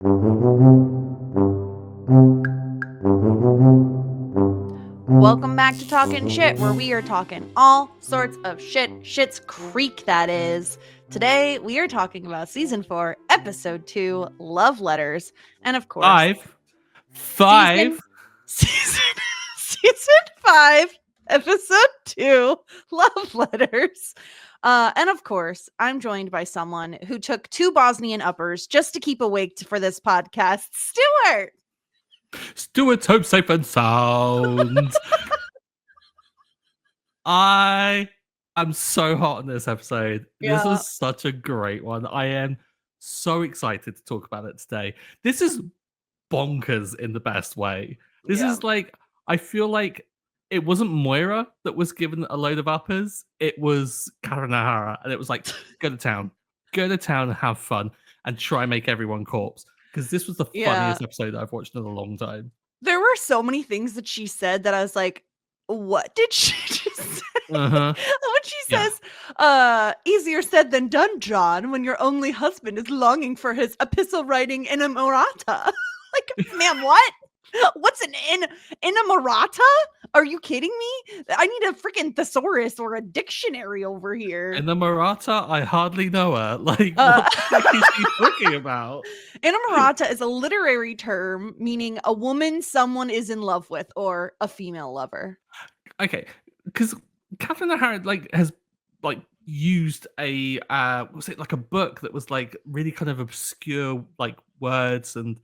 Welcome back to Talking Shit, where we are talking all sorts of shit. Schitt's Creek, that is. Today, we are talking about Season 4, Episode 2, Love Letters. And of course, Five. Season 5, Episode 2, Love Letters. And of course, I'm joined by someone who took 2 Bosnian uppers just to keep awake for this podcast, Stuart. Stuart's Hope Safe and Sound. I am so hot on this episode. Yeah. This is such a great one. I am so excited to talk about it today. This is bonkers in the best way. This is like, I feel like it wasn't Moira that was given a load of uppers. It was Karanahara. And it was like, go to town and have fun and try and make everyone corpse. Because this was the funniest episode that I've watched in a long time. There were so many things that she said that I was like, what did she just say? When she says, easier said than done, John, when your only husband is longing for his epistle writing in a Marata. Like, ma'am, what? What's an Marata? Are you kidding me? I need a freaking thesaurus or a dictionary over here. In the Marata, I hardly know her. Like, what is she talking about? Inamorata is a literary term meaning a woman someone is in love with or a female lover. Okay, because Catherine O'Hara has used a was it like a book that was like really kind of obscure like words and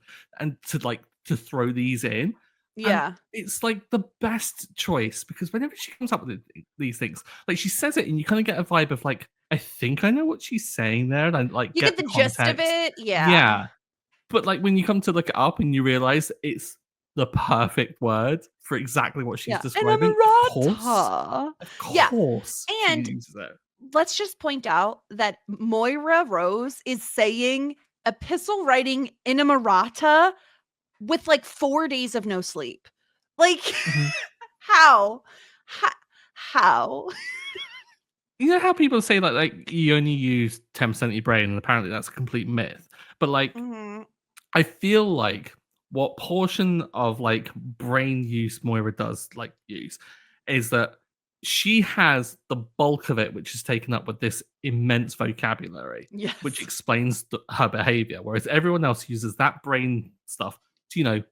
to throw these in. Yeah. And it's like the best choice because whenever she comes up with these things, like she says it and you kind of get a vibe of like, I think I know what she's saying there, and I like you get the gist of it. Yeah. But like when you come to look it up and you realize it's the perfect word for exactly what she's describing. Of course. And let's just point out that Moira Rose is saying epistle writing in a Marata with like 4 days of no sleep. Like, how? You know how people say like you only use 10% of your brain, and apparently that's a complete myth. But like, I feel like what portion of like brain use Moira does like use is that she has the bulk of it, which is taken up with this immense vocabulary, which explains her behavior, whereas everyone else uses that brain stuff to,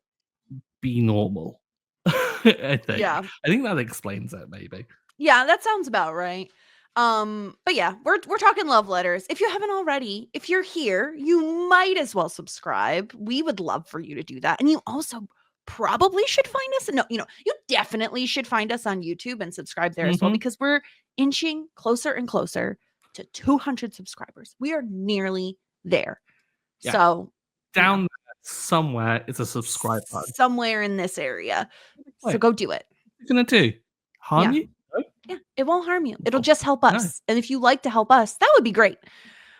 be normal. I think. Yeah. I think that explains it, maybe. Yeah, that sounds about right. But yeah, we're talking love letters. If you haven't already, if you're here, you might as well subscribe. We would love for you to do that. And you also probably should find us. No, you definitely should find us on YouTube and subscribe there as well, because we're inching closer and closer to 200 subscribers. We are nearly there. Yeah. So down there somewhere is a subscribe button. Somewhere in this area. So go do it. What are you gonna do? Harm you? Yeah, it won't harm you. It'll just help us. No. And if you like to help us, that would be great.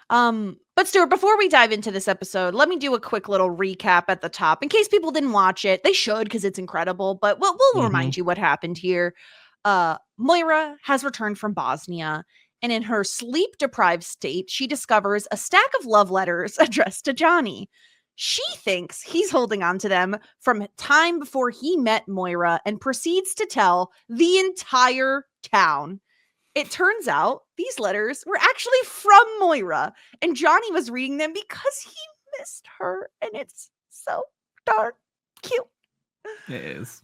But Stuart, before we dive into this episode, let me do a quick little recap at the top in case people didn't watch it. They should, because it's incredible, but we'll remind you what happened here. Moira has returned from Bosnia, and in her sleep-deprived state, she discovers a stack of love letters addressed to Johnny. She thinks he's holding on to them from time before he met Moira and proceeds to tell the entire town. It turns out these letters were actually from Moira, and Johnny was reading them because he missed her, and it's so darn cute. It is.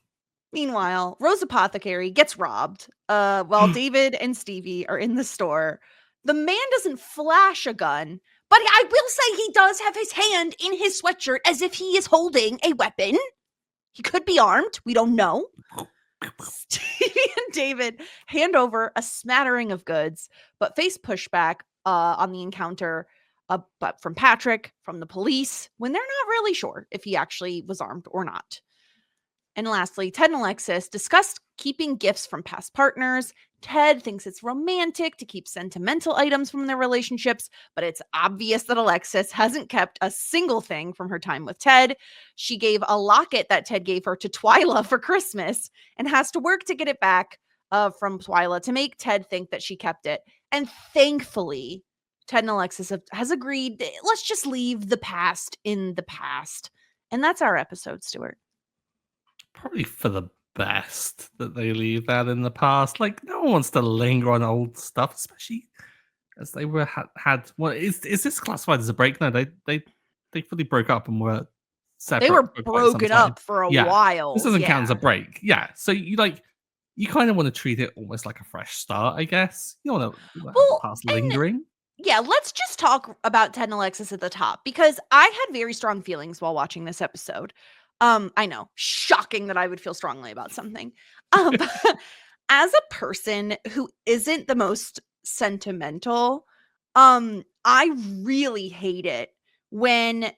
Meanwhile, Rose Apothecary gets robbed while David and Stevie are in the store. The man doesn't flash a gun, but I will say he does have his hand in his sweatshirt as if he is holding a weapon. He could be armed. We don't know. Stevie and David hand over a smattering of goods, but face pushback on the encounter but from Patrick, from the police, when they're not really sure if he actually was armed or not. And lastly, Ted and Alexis discussed keeping gifts from past partners. Ted thinks it's romantic to keep sentimental items from their relationships, but it's obvious that Alexis hasn't kept a single thing from her time with Ted. She gave a locket that Ted gave her to Twyla for Christmas and has to work to get it back from Twyla to make Ted think that she kept it. And thankfully, Ted and Alexis has agreed, let's just leave the past in the past. And that's our episode, Stuart. Probably for the best that they leave that in the past. Like, no one wants to linger on old stuff, especially as they were had. Well, is this classified as a break? No, they fully broke up and were They separate were for quite some broken time. up for a Yeah, this while. doesn't count as a Yeah. break. Yeah, so you kind of want to treat it almost like a fresh start, I guess. You don't want to have the Well, past and lingering. yeah, let's just talk about Ted and Alexis at the top because I had very strong feelings while watching this episode. I know, shocking that I would feel strongly about something. But as a person who isn't the most sentimental, I really hate it when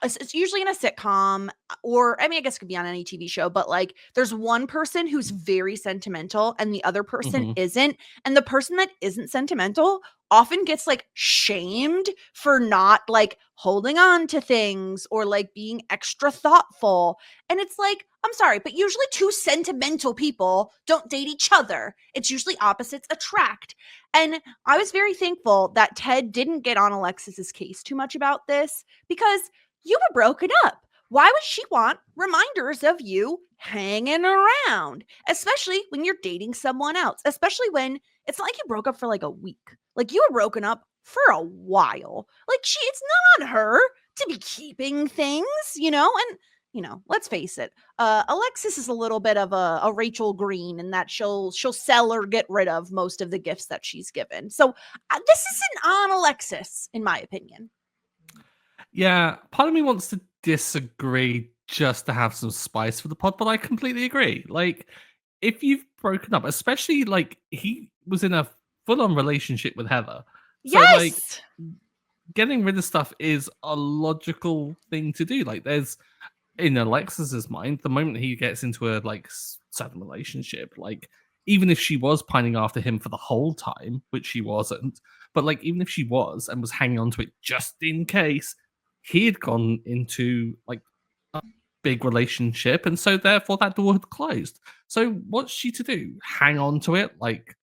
it's usually in a sitcom or I mean I guess it could be on any TV show, but like there's one person who's very sentimental and the other person Mhm. isn't, and the person that isn't sentimental often gets like shamed for not like holding on to things or like being extra thoughtful. And it's like, I'm sorry, but usually two sentimental people don't date each other. It's usually opposites attract. And I was very thankful that Ted didn't get on Alexis's case too much about this because you were broken up. Why would she want reminders of you hanging around, especially when you're dating someone else, especially when it's not like you broke up for like a week. Like you were broken up for a while. Like it's not on her to be keeping things, and let's face it. Alexis is a little bit of a Rachel Green in that she'll sell or get rid of most of the gifts that she's given. So this isn't on Alexis, in my opinion. Yeah, part of me wants to disagree just to have some spice for the pod, but I completely agree. Like, if you've broken up, especially like he was in a full-on relationship with Heather, so like Yes. getting rid of stuff is a logical thing to do. Like, there's in Alexis's mind, the moment he gets into a like certain relationship, like even if she was pining after him for the whole time, which she wasn't, but like even if she was and was hanging on to it just in case, he had gone into like a big relationship, and so therefore that door had closed. So what's she to do? Hang on to it like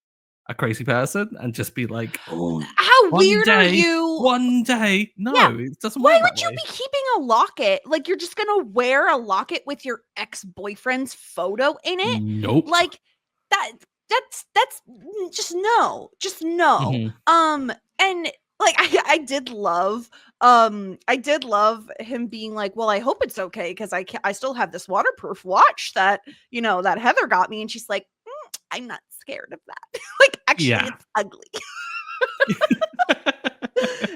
a crazy person and just be like, oh, How weird are you? one day. Yeah. No, it doesn't Why work that would you way. be keeping a locket? Like you're just gonna wear a locket with your ex-boyfriend's photo in it? Nope. Like that that's just no. Mhm. And like I did love him being like, well, I hope it's okay because I still have this waterproof watch that that Heather got me, and she's like, I'm not scared of that. Like actually Yeah. it's ugly.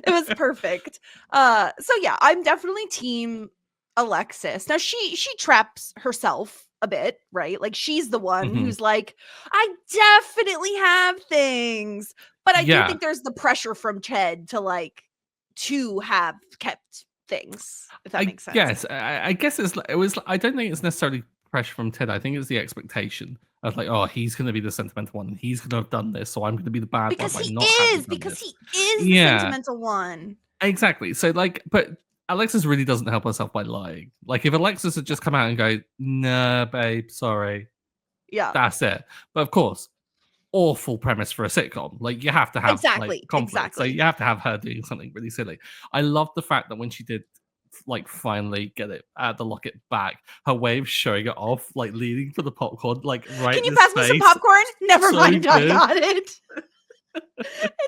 It was perfect. So yeah, I'm definitely team Alexis. Now she traps herself a bit, right? Like she's the one Mhm. who's like, I definitely have things. But I do Yeah, think there's the pressure from Ted to have kept things, if that I makes sense. guess. I guess it was. I don't think it's necessarily pressure from Ted. I think it's the expectation of like, oh, he's going to be the sentimental one, and he's going to have done this, so I'm going to be the bad one by not having done Because this. he is the Yeah, sentimental one. exactly. So like, but Alexis really doesn't help herself by lying. Like, if Alexis had just come out and go, "Nah, babe, sorry," Yeah. that's it. But of course, awful premise for a sitcom. Like, you have to have like Exactly. conflict, so Exactly. you have to have her doing something really silly. I love the fact that when she did like finally get it the locket back, her way of showing it off, like leaning for the popcorn, like right Can in you his pass me some face, popcorn? Never so mind, I good. got it.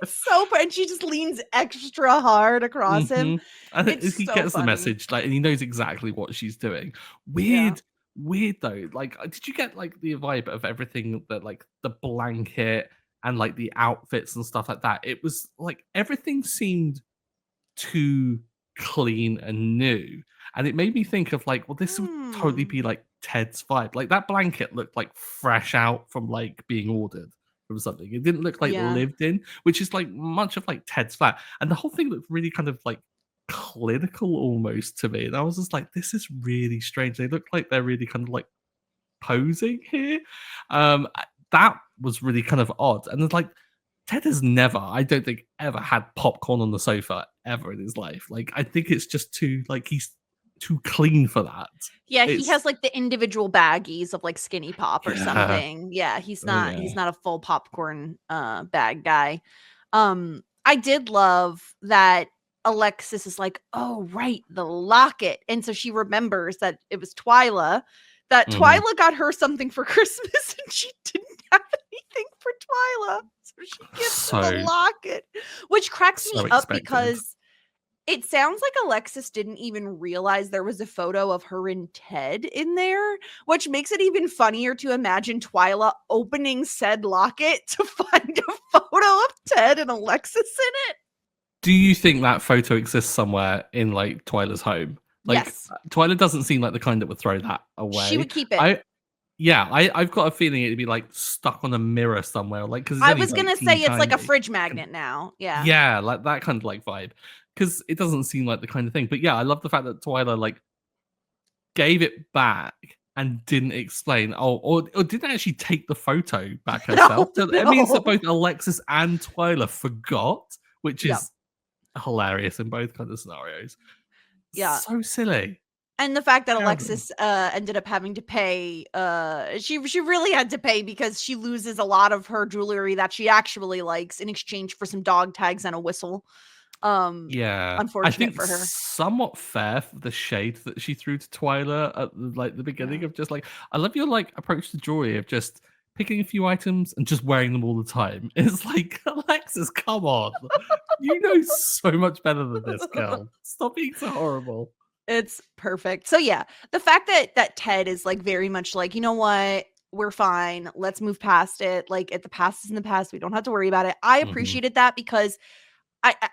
It's so and she just leans extra hard across him. Hmm. And It's he so gets the funny. message, like, and he knows exactly what she's doing. Yeah. Weird though. Like, did you get like the vibe of everything that like the blanket and like the outfits and stuff like that? It was like everything seemed too clean and new. And it made me think of like, well, this would totally Hmm. be like Ted's vibe. Like that blanket looked like fresh out from like being ordered from something. It didn't look like Yeah. lived in, which is like much of like Ted's flat. And the whole thing looked really kind of like clinical almost to me. And I was just like, this is really strange. They look like they're really kind of like posing here. Um, that was really kind of odd. And it's like Ted has never, I don't think, ever had popcorn on the sofa ever in his life. Like, I think it's just too like he's too clean for that. Yeah, he It's has like the individual baggies of like Skinny Pop or yeah, something. Yeah, yeah. he's not a full popcorn bag guy. Um I did love that Alexis is like, "Oh, right, the locket." And so she remembers that it was Twyla, that Twyla got her something for Christmas and she didn't have anything for Twyla. So she gives her the locket, which cracks me up because it sounds like Alexis didn't even realize there was a photo of her and Ted in there, which makes it even funnier to imagine Twyla opening said locket to find a photo of Ted and Alexis in it. Do you think that photo exists somewhere in like Twyla's home? Like, Yes. Twyla doesn't seem like the kind that would throw that away. She would keep it. I've got a feeling it'd be like stuck on a mirror somewhere, like because I was gonna say it's like a fridge magnet now. Yeah. Yeah, like that kind of like vibe. Because it doesn't seem like the kind of thing. But yeah, I love the fact that Twyla like gave it back and didn't explain. Or didn't actually take the photo back herself. No. It means that both Alexis and Twyla forgot, which is hilarious in both kind of scenarios. Yeah. So silly. And the fact that Alexis ended up having to pay, she really had to pay because she loses a lot of her jewelry that she actually likes in exchange for some dog tags and a whistle. Yeah, unfortunate I think for her. Somewhat fair for the shade that she threw to Twyla at like the beginning of just like, I love your like approach to jewelry of just picking a few items and just wearing them all the time. It's like, Alexis, come on, you know so much better than this, girl. Stop being so horrible. It's perfect. So yeah, the fact that Ted is like very much like, you know what, we're fine. Let's move past it. Like, the past is in the past. We don't have to worry about it. I appreciated that because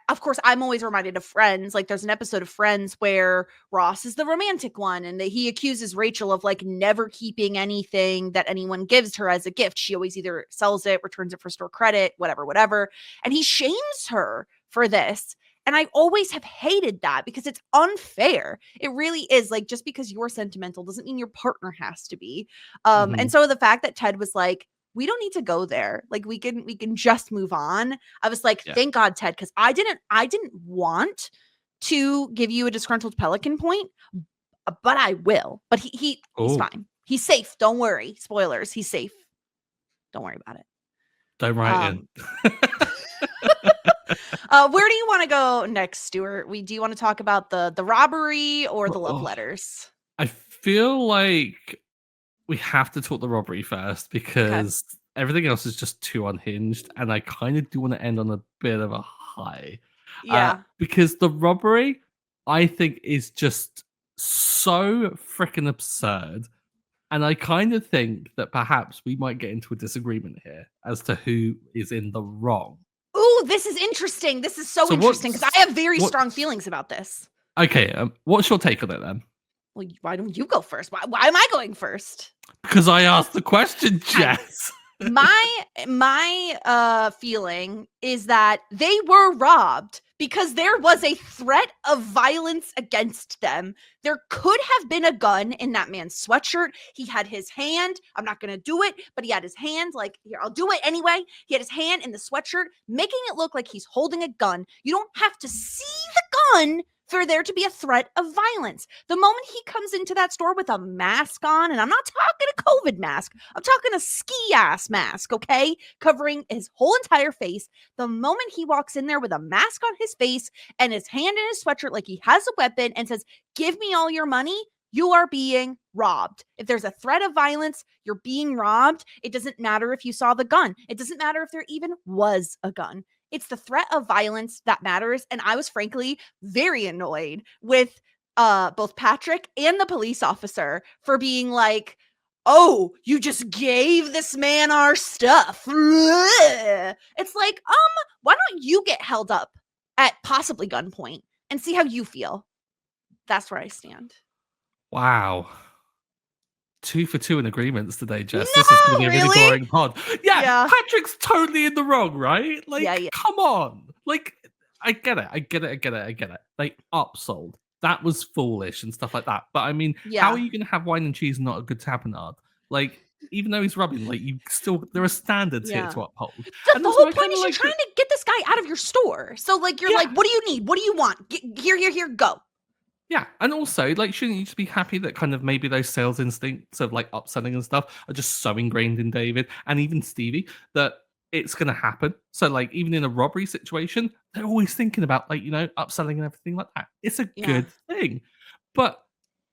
of course, I'm always reminded of Friends. Like, there's an episode of Friends where Ross is the romantic one, and he accuses Rachel of like never keeping anything that anyone gives her as a gift. She always either sells it, returns it for store credit, whatever. And he shames her for this. And I always have hated that because it's unfair. It really is. Like, just because you're sentimental doesn't mean your partner has to be. And so the fact that Ted was like, we don't need to go there. Like, we can just move on. I was like, thank God, Ted, because I didn't want to give you a disgruntled pelican point, but I will. But he's fine. He's safe. Don't worry. Spoilers. He's safe. Don't worry about it. Don't write in. Where do you want to go next, Stuart? Do you want to talk about the robbery or the love letters? I feel like we have to talk the robbery first because everything else is just too unhinged, and I kind of do want to end on a bit of a high. Yeah. Because the robbery, I think, is just so freaking absurd. And I kind of think that perhaps we might get into a disagreement here as to who is in the wrong. Ooh, this is interesting. This is so interesting because I have very strong feelings about this. Okay, what's your take on it then? Well, why don't you go first? Why am I going first? Because I asked the question, Jess. My feeling is that they were robbed because there was a threat of violence against them. There could have been a gun in that man's sweatshirt. He had his hand. I'm not going to do it, but he had his hand like, here, I'll do it anyway. He had his hand in the sweatshirt, making it look like he's holding a gun. You don't have to see the gun for there to be a threat of violence. The moment he comes into that store with a mask on, and I'm not talking a COVID mask, I'm talking a ski-ass mask, okay? Covering his whole entire face. The moment he walks in there with a mask on his face and his hand in his sweatshirt like he has a weapon and says, give me all your money, you are being robbed. If there's a threat of violence, you're being robbed. It doesn't matter if you saw the gun. It doesn't matter if there even was a gun. It's the threat of violence that matters. And I was frankly very annoyed with both Patrick and the police officer for being like, oh, you just gave this man our stuff. It's like, why don't you get held up at possibly gunpoint and see how you feel? That's where I stand. Wow. 2 for 2 in agreements today, Jess. No, this is going to be a really boring pod. Yeah. Patrick's totally in the wrong, right? Like, come on. Like, I get it. They upsold. That was foolish and stuff like that. But I mean, how are you going to have wine and cheese and not a good tapenade? Like, even though he's rubbing, like, there are standards here to uphold. The whole point is you're trying to get this guy out of your store. So, like, you're like, what do you need? What do you want? Here, go. Yeah, and also, like, shouldn't you just be happy that kind of maybe those sales instincts of like upselling and stuff are just so ingrained in David and even Stevie that it's going to happen. So, like, even in a robbery situation, they're always thinking about, like, upselling and everything like that. It's a Yeah. good thing. But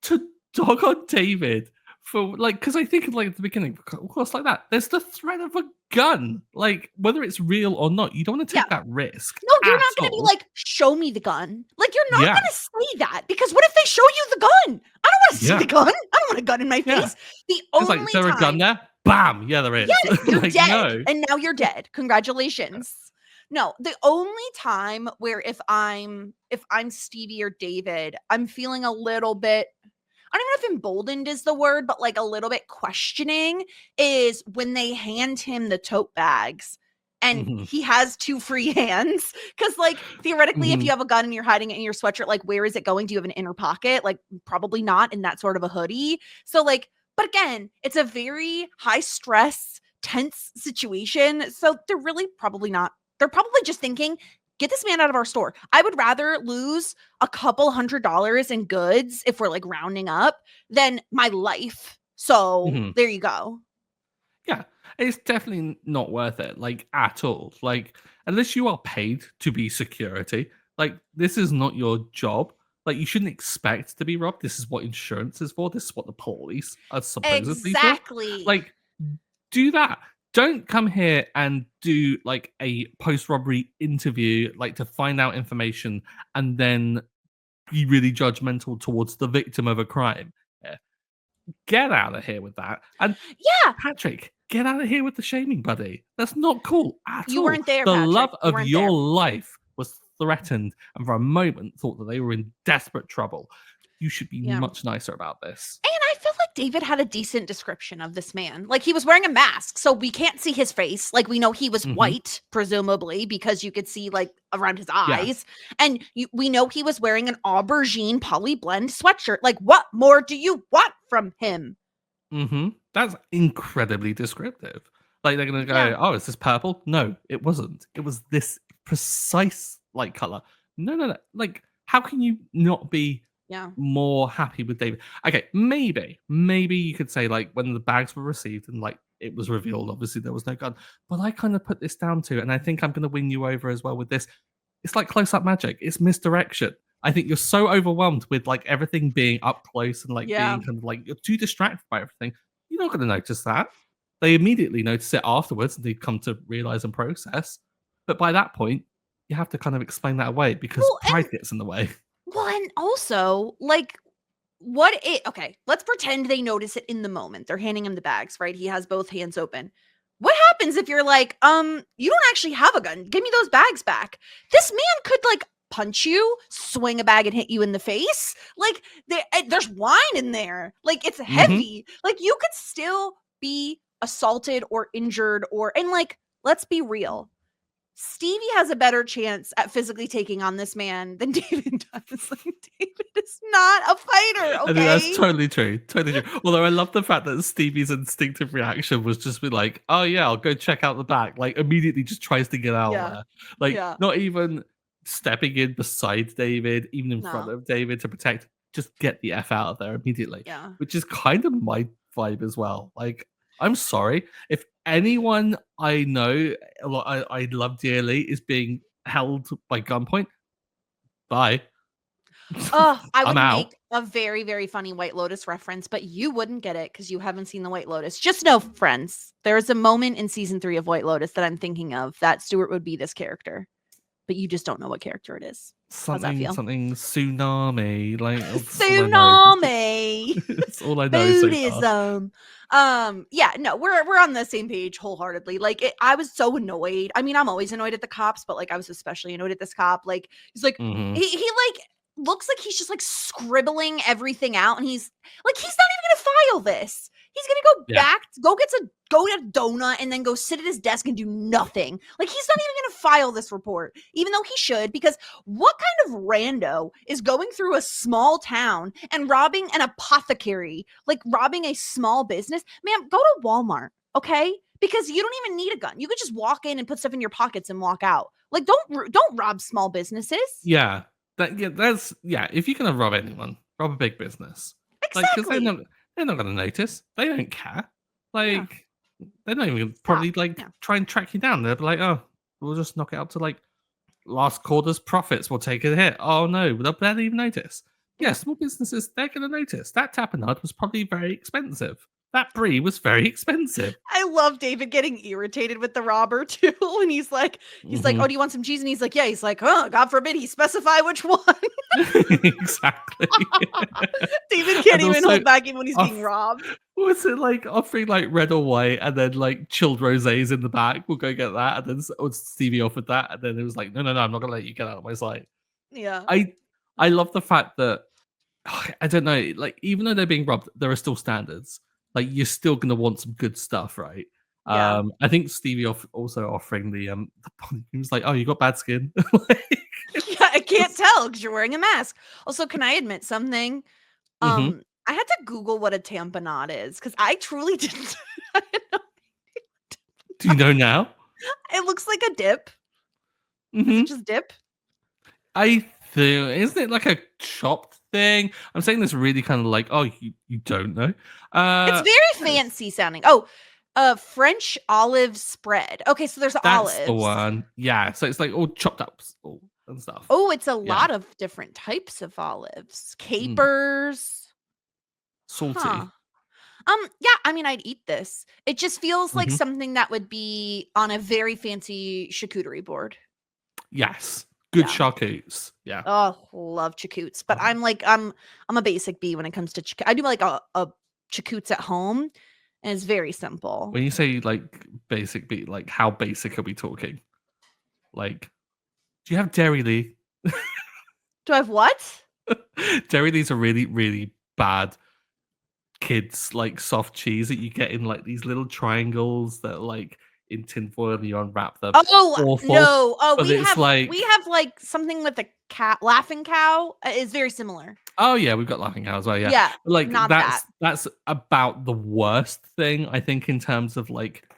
to dog on David for, like, because I think, like, at the beginning, of course, like that, there's the threat of a gun. Like, whether it's real or not, you don't want to Yeah. take that risk No, you're at not gonna be all. like, "Show me the gun." Like, you're not Yeah. gonna say that because what if they show you the gun? I don't wanna see Yeah. the gun. I don't want a gun in my Yeah. face. The It's like, is only there a gun time there? Bam! Yeah, there is. yeah, you're Like, dead, no. and now you're dead. Congratulations. No, the only time where if I'm Stevie or David, I'm feeling a little bit I don't even know if emboldened is the word, but like a little bit questioning is when they hand him the tote bags and Mhm. he has two free hands. Cause like theoretically, if you Mhm. have a gun and you're hiding it in your sweatshirt, like where is it going? Do you have an inner pocket? Like probably not in that sort of a hoodie. So like, but again, it's a very high stress, tense situation. So they're really probably not, they're probably just thinking, get this man out of our store. I would rather lose a couple $100 in goods if we're like rounding up than my life. So Mhm. there you go. Yeah, it's definitely not worth it, like, at all. Like, unless you are paid to be security, like, this is not your job. Like, you shouldn't expect to be robbed. This is what insurance is for. This is what the police are supposedly for. Exactly. Like, do that. Don't come here and do like a post robbery interview, like to find out information and then be really judgmental towards the victim of a crime. Yeah. Get out of here with that. And Yeah. Patrick, get out of here with the shaming, buddy. That's not cool at You all. weren't there, The Patrick. love You of weren't your there. life was threatened, and for a moment thought that they were in desperate trouble. You should be Yeah. much nicer about this. And I feel like David had a decent description of this man. Like he was wearing a mask, so we can't see his face. Like we know he was Hmm. white, presumably, because you could see like around his Yeah. eyes. And we know he was wearing an aubergine poly blend sweatshirt. Like, what more do you want from him? That's incredibly descriptive. Like they're gonna Yeah. go, "Oh, is this purple?" No, it wasn't. It was this precise like color. No, no, no. Like, how can you not be Yeah. more happy with David? Okay, maybe you could say like when the bags were received and like it was revealed, obviously there was no gun. But I kind of put this down to, and I think I'm gonna win you over as well with this. It's like close up magic. It's misdirection. I think you're so overwhelmed with like everything being up close and like Yeah. being kind of like you're too distracted by everything. You're not going to notice that. They immediately notice it afterwards and they come to realize and process. But by that point, you have to kind of explain that away because Well, pride gets in the way. and also, like, okay, let's pretend they notice it in the moment. They're handing him the bags, right? He has both hands open. What happens if you're like, you don't actually have a gun. Give me those bags back. This man could like punch you, swing a bag and hit you in the face. Like there's wine in there. Like it's Hmm. heavy. Like you could still be assaulted or injured and like let's be real. Stevie has a better chance at physically taking on this man than David does. Like, David is not a fighter, I think that's okay? totally true. Totally true. Although I love the fact that Stevie's instinctive reaction was just be like, oh yeah, I'll go check out the back. Like immediately just tries to get out of Yeah. there. Like Yeah. not even stepping in beside David, even in front No. of David to protect, just get the F out of there immediately. Yeah. Which is kind of my vibe as well. Like, I'm sorry. If anyone I know I love dearly is being held by gunpoint, bye. Oh, I I'm would out. make a very, very funny White Lotus reference, but you wouldn't get it because you haven't seen the White Lotus. Just know, friends, there's a moment in season 3 of White Lotus that I'm thinking of that Stuart would be this character, but you just don't know what character it is. How's that feel? Something tsunami. Like that's all I know. Tsunami. That's all I know so far. Buddhism. Yeah, no, we're on the same page wholeheartedly. Like I was so annoyed. I mean, I'm always annoyed at the cops, but like I was especially annoyed at this cop. Like he's like Hmm. he like looks like he's just like scribbling everything out and he's like he's not even gonna file this. He's gonna go Yeah. back, go get a donut and then go sit at his desk and do nothing. Like he's not even gonna file this report, even though he should, because what kind of rando is going through a small town and robbing an apothecary, like robbing a small business? Ma'am, go to Walmart, okay? Because you don't even need a gun. You could just walk in and put stuff in your pockets and walk out. Like don't rob small businesses. Yeah. That's yeah. If you're gonna rob anyone, rob a big business. Like, because Exactly. they're not gonna notice. They don't care. Yeah. Like, They're not even Stop. probably like Yeah. try and track you down. They'll be like, oh, we'll just knock it up to like last quarter's profits. We'll take a hit. Oh no, they'll barely even notice. Yeah, Yeah. small businesses, they're going to notice. That tapenade was probably very expensive. That brie was very expensive. I love David getting irritated with the robber too. And he's like, oh, do you want some cheese? And he's like, yeah. He's like, oh, God forbid he specify which one. Exactly. David can't And even also, hold back even when he's being off- robbed. was it like offering like red or white and then like chilled rosés in the back? We'll go get that. And then Stevie offered that. And then it was like, no, I'm not going to let you get out of my sight. Yeah. I love the fact that I don't know, like even though they're being robbed, there are still standards. Like you're still gonna want some good stuff, right? Yeah. I think Stevie also offering the he was like, "Oh, you got bad skin." Yeah, I can't tell because you're wearing a mask. Also, can I admit something? Mhm. I had to Google what a tamponade is because I truly didn't. I didn't know. Do you know now? It looks like a dip. Is it Mhm. just dip? I think isn't it like a chopped thing? I'm saying this really kind of like, oh, you don't know. It's Uh, very yes, fancy sounding. Oh, French olive spread. Okay, so there's that's the olives. one. Yeah, so it's like all chopped up and stuff. Oh, it's a Yeah, lot of different types of olives. mm. Capers. Huh. Salty. Yeah, I mean, I'd eat this. It just feels like Mhm. something that would be on a very fancy charcuterie board. Yes, good Yeah. charcutes. Yeah. Oh, love chakoots. But Um, I'm a basic bee when it comes to I do like a chakoots at home, and it's very simple. When you say like basic beat, like how basic are we talking? Like, do you have Dairy Lee? Do I have what? Dairy Lee's a really, really bad kids like soft cheese that you get in like these little triangles that are like in tinfoil and you unwrap them. Oh, Awful. no. Oh, But it's we like, have like something with a cat laughing cow is very similar. oh yeah, we've got Laughing Cow as well, yeah. Yeah, But like not that. that's about the worst thing I think in terms of like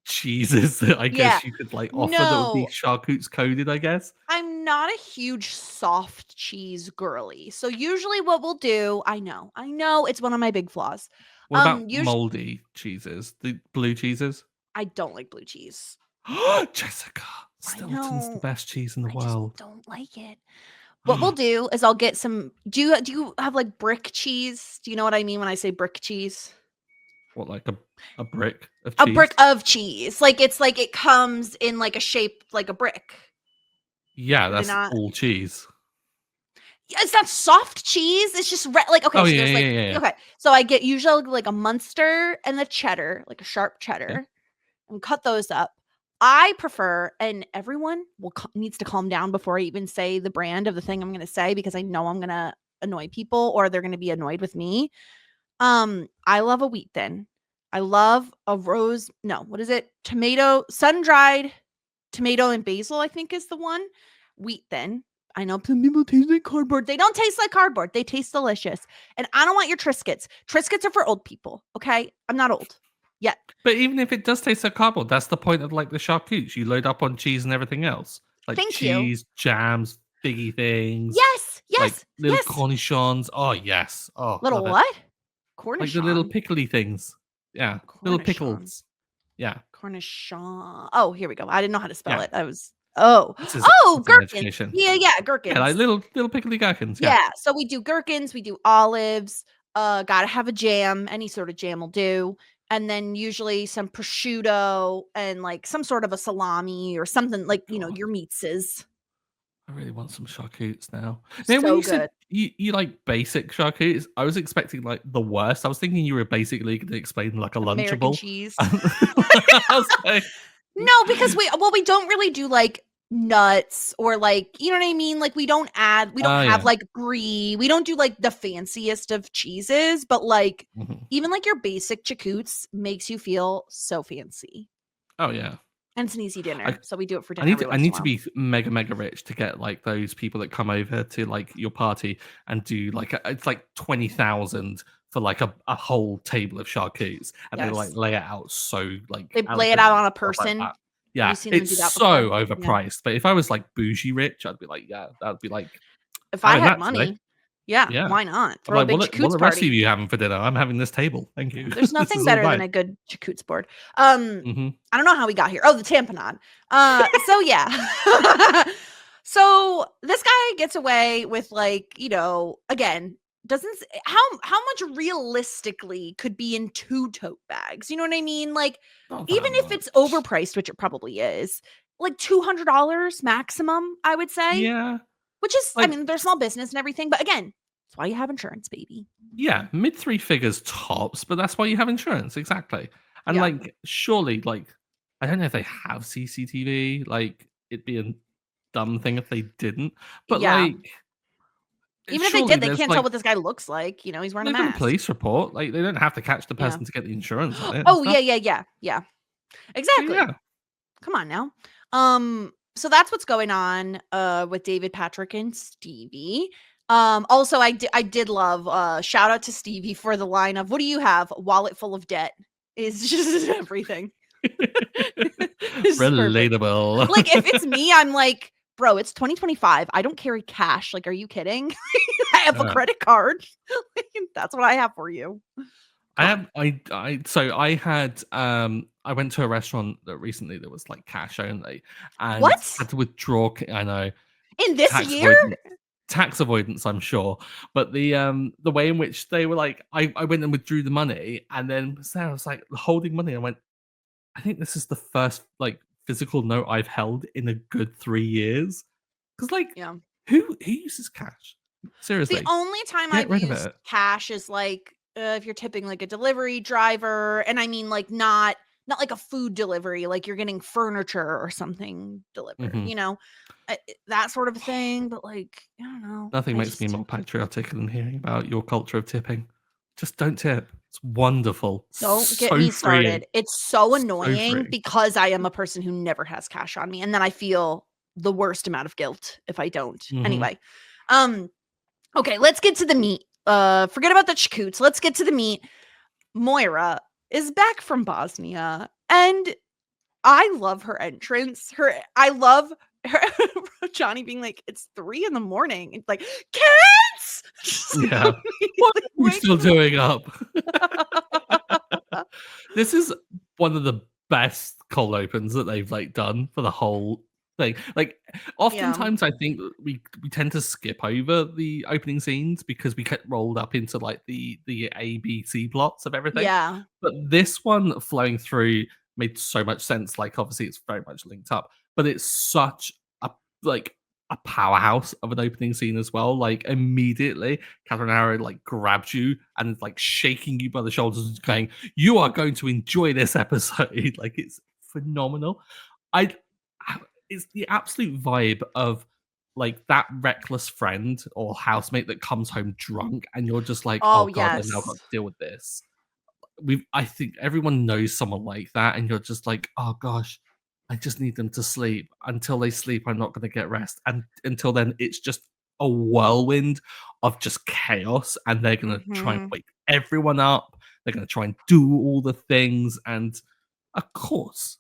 cheeses that I Yeah. guess you could like offer that would be No, charcutes coded, I guess. I'm not a huge soft cheese girly. So usually what we'll do, I know it's one of my big flaws. What about Usually moldy cheeses? The blue cheeses? I don't like blue cheese. Jessica, I Stilton's the know. best cheese in the I just world. don't like it. What we'll do is I'll get some do you have like brick cheese? Do you know what I mean when I say brick cheese? What, like a brick of A cheese? brick of cheese. Like it's like it comes in like a shape like a brick. Yeah, Do they that's not? all cheese. Yeah, it's not soft cheese. It's just like okay, Oh so yeah, there's yeah, like yeah, yeah. okay. So I get usually like a Munster and a cheddar, like a sharp Yeah. cheddar, and cut those up. I prefer, and everyone needs to calm down before I even say the brand of the thing I'm going to say because I know I'm going to annoy people or they're going to be annoyed with me. I love a wheat thin. I love a rose. No, what is it? Tomato, sun dried tomato and basil. I think is the one. Wheat thin. I know some people taste like cardboard. They don't taste like cardboard. They taste delicious. And I don't want your Triscuits. Triscuits are for old people. Okay, I'm not old yet. But even if it does taste like cardboard, that's the point of like the charcutes. You load up on cheese and everything else, like Thank you. cheese, jams, figgy things, Yes, like yes, little yes. cornichons. Oh yes, oh Little love it. what? Like the little Cornichon. pickly things. Yeah, little Cornichon. pickles. Yeah, Cornichon. Oh, here we go. I didn't know how to spell yeah. it. I was oh. This is Oh, it's an gherkins. education. Yeah, Yeah, like gherkins. little pickly gherkins. Yeah. Yeah, so we do gherkins, we do olives, gotta have a jam, any sort of jam will do, and then usually some prosciutto and, like, some sort of a salami or something like, God, your meatses. I really want some charcutes now. Now, when So you said good. you like basic charcutes, I was expecting like the worst. I was thinking you were basically going to explain like a American Lunchable. cheese. I was like, No, because we don't really do, like, nuts or, like you know what I mean? Like, we don't oh have, yeah, like, brie. We don't do, like, the fanciest of cheeses, but, like, mhm. even, like, your basic charcuterie makes you feel so fancy. Oh yeah. And it's an easy I, dinner, so we do it for dinner every I once in need a to while. be mega rich to get like those people that come over to like your party and do like it's like 20,000 for like a whole table of charcutes, and they like Yes. lay it out so like They lay it out elegantly on a stuff like person. that. Have Yeah, you seen them it's do that so before? Yeah. overpriced. But if I was like bougie rich, I'd be like, yeah, that would be like If I having had that today. money Yeah, Yeah. why not? I'm Throw a like, big what charcuterie the rest of party. you having for dinner? I'm having this table. Thank you. There's This nothing is all better than mine. a good charcuterie board. Hmm. I don't know how we got here. Oh, the tamponon. So yeah. So this guy gets away with, like, again, doesn't how much realistically could be in 2 tote bags? You know what I mean? Like, Not even that if it's much. overpriced, which it probably is, like $200 maximum, I would say. Yeah. Which is, I Like, mean, they're small business and everything, but again, that's why you have insurance, baby. yeah, mid three figures tops, but that's why you have insurance, exactly. And Yeah. like, surely, like, I don't know if they have CCTV. Like, it'd be a dumb thing if they didn't. But Yeah. like, Even if they surely did, they there's can't tell like what this guy looks like. He's wearing a they've done a mask. police report. Like, they don't have to catch the Yeah. person to get the insurance on it and Oh, stuff. yeah. So Exactly. yeah. Come on now. So that's what's going on with David, Patrick, and Stevie. Also, I did love shout out to Stevie for the line of, "What do you have? Wallet full of debt." Is just everything. It's just perfect. Like, if it's Relatable. me, I'm like, bro, it's 2025. I don't carry cash. Like, are you kidding? I have a Yeah. credit card. That's what I have for you. I Come on. am so I had I went to a restaurant that recently that was like cash only and What? had to withdraw. I know, In this tax year? avoidance, tax avoidance, I'm sure. But the way in which they were like, I went and withdrew the money, and then Sarah was like holding money. I went, I think this is the first like physical note I've held in a good 3 years. Because like, Yeah. who uses cash? The Seriously, only time get I've rid of used it. cash is, like, if you're tipping, like, a delivery driver, and I mean, like, not like a food delivery, like you're getting furniture or something delivered, Hmm. that sort of thing, but, like, I don't know. Nothing I makes me just more patriotic than hearing about your culture of tipping. Just don't tip. It's wonderful. don't get So me freeing. started. It's so So annoying freeing. because I am a person who never has cash on me, and then I feel the worst amount of guilt if I don't. Mhm. Anyway, um, okay, let's get to the meat. Forget about the chakoots. Let's get to the meat. Moira is back from Bosnia, and I love her entrance. I love her Johnny being like, "It's 3 in the morning." It's like, "Cats!" Just like Yeah. What are you immediately still doing up? wake This is one of the best cold opens that they've, like, done for the whole thing. Like, Yeah. oftentimes, I think that we tend to skip over the opening scenes because we get rolled up into, like, the A, B, C plots of everything. Yeah. But this one flowing through made so much sense. Like, obviously, it's very much linked up, but it's such a, like, a powerhouse of an opening scene as well. Like, immediately, Catherine Arrow, like, grabs you and is, like, shaking you by the shoulders and going, "You are going to enjoy this episode." Like, it's phenomenal. I it's the absolute vibe of like that reckless friend or housemate that comes home drunk and you're just like, Oh, "Oh god, I've now yes. got to deal with this." I think everyone knows someone like that, and you're just like, "Oh gosh, I just need them to sleep. Until they sleep, I'm not gonna get rest." And until then, it's just a whirlwind of just chaos, and they're gonna try and Mhm. wake everyone up. They're gonna try and do all the things, and of course,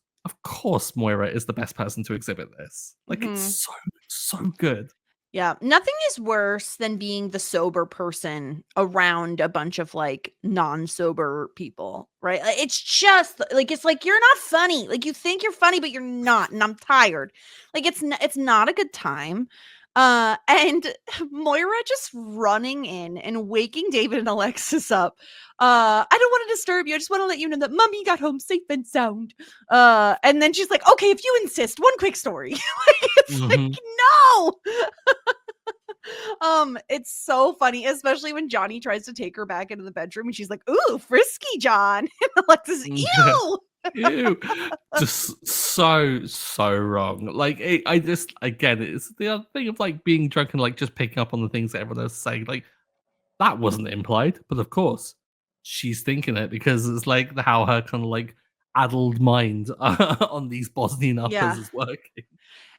Moira is the best person to exhibit this. Like, it's Mhm. so good. Yeah, nothing is worse than being the sober person around a bunch of, like, non-sober people, right? It's just like, it's like, you're not funny. Like, you think you're funny, but you're not, and I'm tired. Like, it's not a good time. And Moira just running in and waking David and Alexis up. "I don't wanna disturb you. I just wanna let you know that Mummy got home safe and sound." And then she's like, "Okay, if you insist, one quick story." Like, it's like, Mhm. "No!" It's so funny, especially when Johnny tries to take her back into the bedroom and she's like, "Ooh, frisky John." And Alexis, "Ew." Ew. Just so wrong. Like, I just again, it's the other thing of like being drunk and like just picking up on the things that everyone else is saying. Like, that wasn't implied, but of course, she's thinking it because it's like how her kind of like addled mind on these Bosnian uppers Yeah. is working.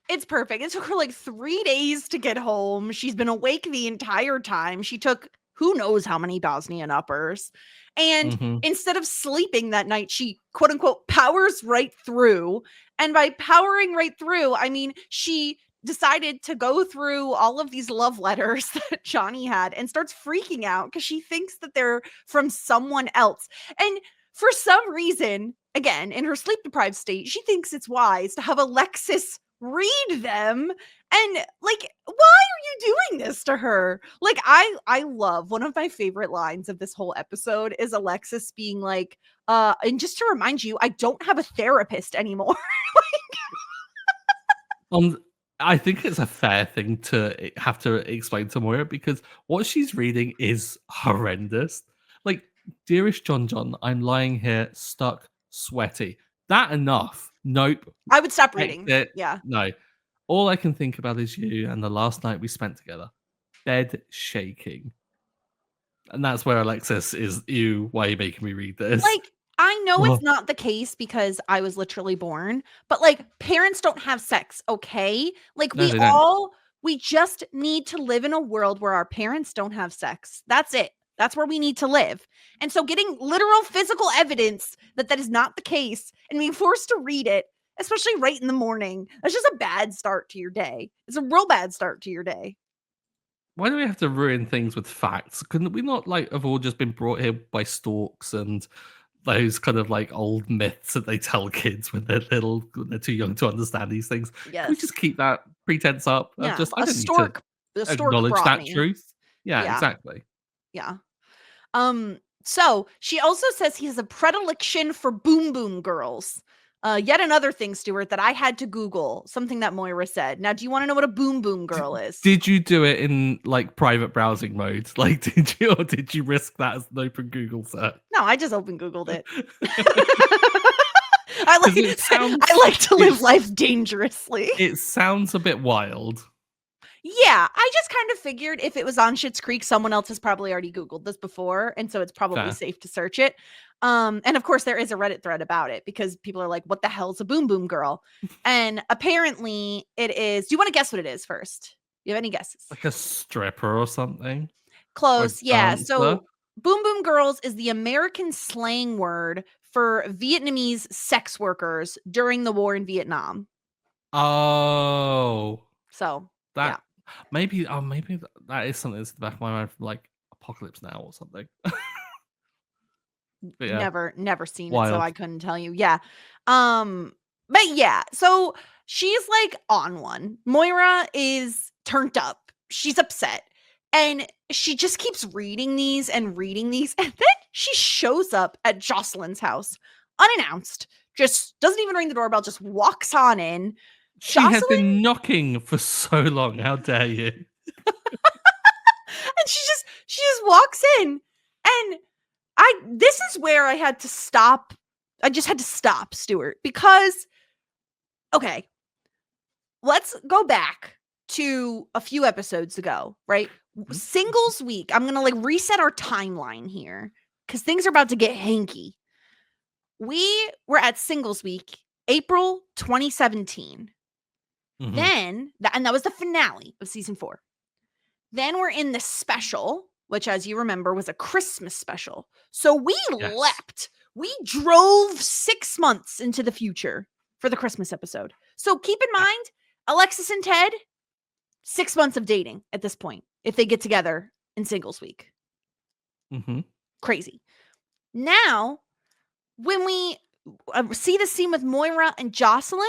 It's perfect. It took her like 3 days to get home. She's been awake the entire time. She took who knows how many Bosnian uppers. And Hmm. instead of sleeping that night, she quote unquote powers right through. And by powering right through, I mean she decided to go through all of these love letters that Johnny had and starts freaking out because she thinks that they're from someone else. And for some reason, again, in her sleep deprived state, she thinks it's wise to have Alexis read them. And like, why are you doing this to her? Like, I love, one of my favorite lines of this whole episode is Alexis being like, and just to remind you, I don't have a therapist anymore. I think it's a fair thing to have to explain to Moira because what she's reading is horrendous. Like, dearest John, I'm lying here stuck, sweaty. That enough? Nope. I would stop reading. Exit. Yeah. No. All I can think about is you and the last night we spent together. Bed shaking. And that's where Alexis is, why are you making me read this? Like, I know it's not the case because I was literally born, but like, parents don't have sex, okay? Like, No, we just need to live in a world where our parents don't have sex. That's it. That's where we need to live. And so getting literal physical evidence that that is not the case and being forced to read it, especially right in the morning, that's just a bad start to your day. It's a real bad start to your day. Why do we have to ruin things with facts? Couldn't we not like have all just been brought here by storks and those kind of like old myths that they tell kids when they're little, when they're too young to understand these things? Yes. Can we just keep that pretense up? Yeah. I don't need to acknowledge that truth. Yeah, exactly. Yeah. So she also says he has a predilection for boom boom girls. Yet another thing, Stuart, that I had to Google, something that Moira said. Now, do you want to know what a boom boom girl is? Did you do it in like private browsing mode? Like, did you risk that as an open Google search? No, I just open Googled it. I like to live life dangerously. It sounds a bit wild. Yeah, I just kind of figured if it was on Schitt's Creek, someone else has probably already Googled this before, and so it's probably safe to search it. And of course, there is a Reddit thread about it because people are like, "What the hell is a boom boom girl?" And apparently, it is. Do you want to guess what it is first? Do you have any guesses? Like a stripper or something? Close, yeah. So, boom boom girls is the American slang word for Vietnamese sex workers during the war in Vietnam. Oh, so that maybe that is something that's in the back of my mind from like Apocalypse Now or something. Yeah. Never seen it, so I couldn't tell you. Yeah. But yeah, so she's like on one. Moira is turned up. She's upset. And she just keeps reading these. And then she shows up at Jocelyn's house unannounced. Just doesn't even ring the doorbell, just walks on in. She had been knocking for so long. How dare you? And she just walks in. And this is where I had to stop. I just had to stop, Stuart, because, okay, let's go back to a few episodes ago, right? Singles week. I'm going to like reset our timeline here because things are about to get hanky. We were at Singles Week, April 2017. Mm-hmm. Then, and that was the finale of season 4. Then we're in the special, which, as you remember, was a Christmas special. So we leapt. We drove 6 months into the future for the Christmas episode. So keep in mind, Alexis and Ted, 6 months of dating at this point, if they get together in Singles Week. Mm-hmm. Crazy. Now, when we see the scene with Moira and Jocelyn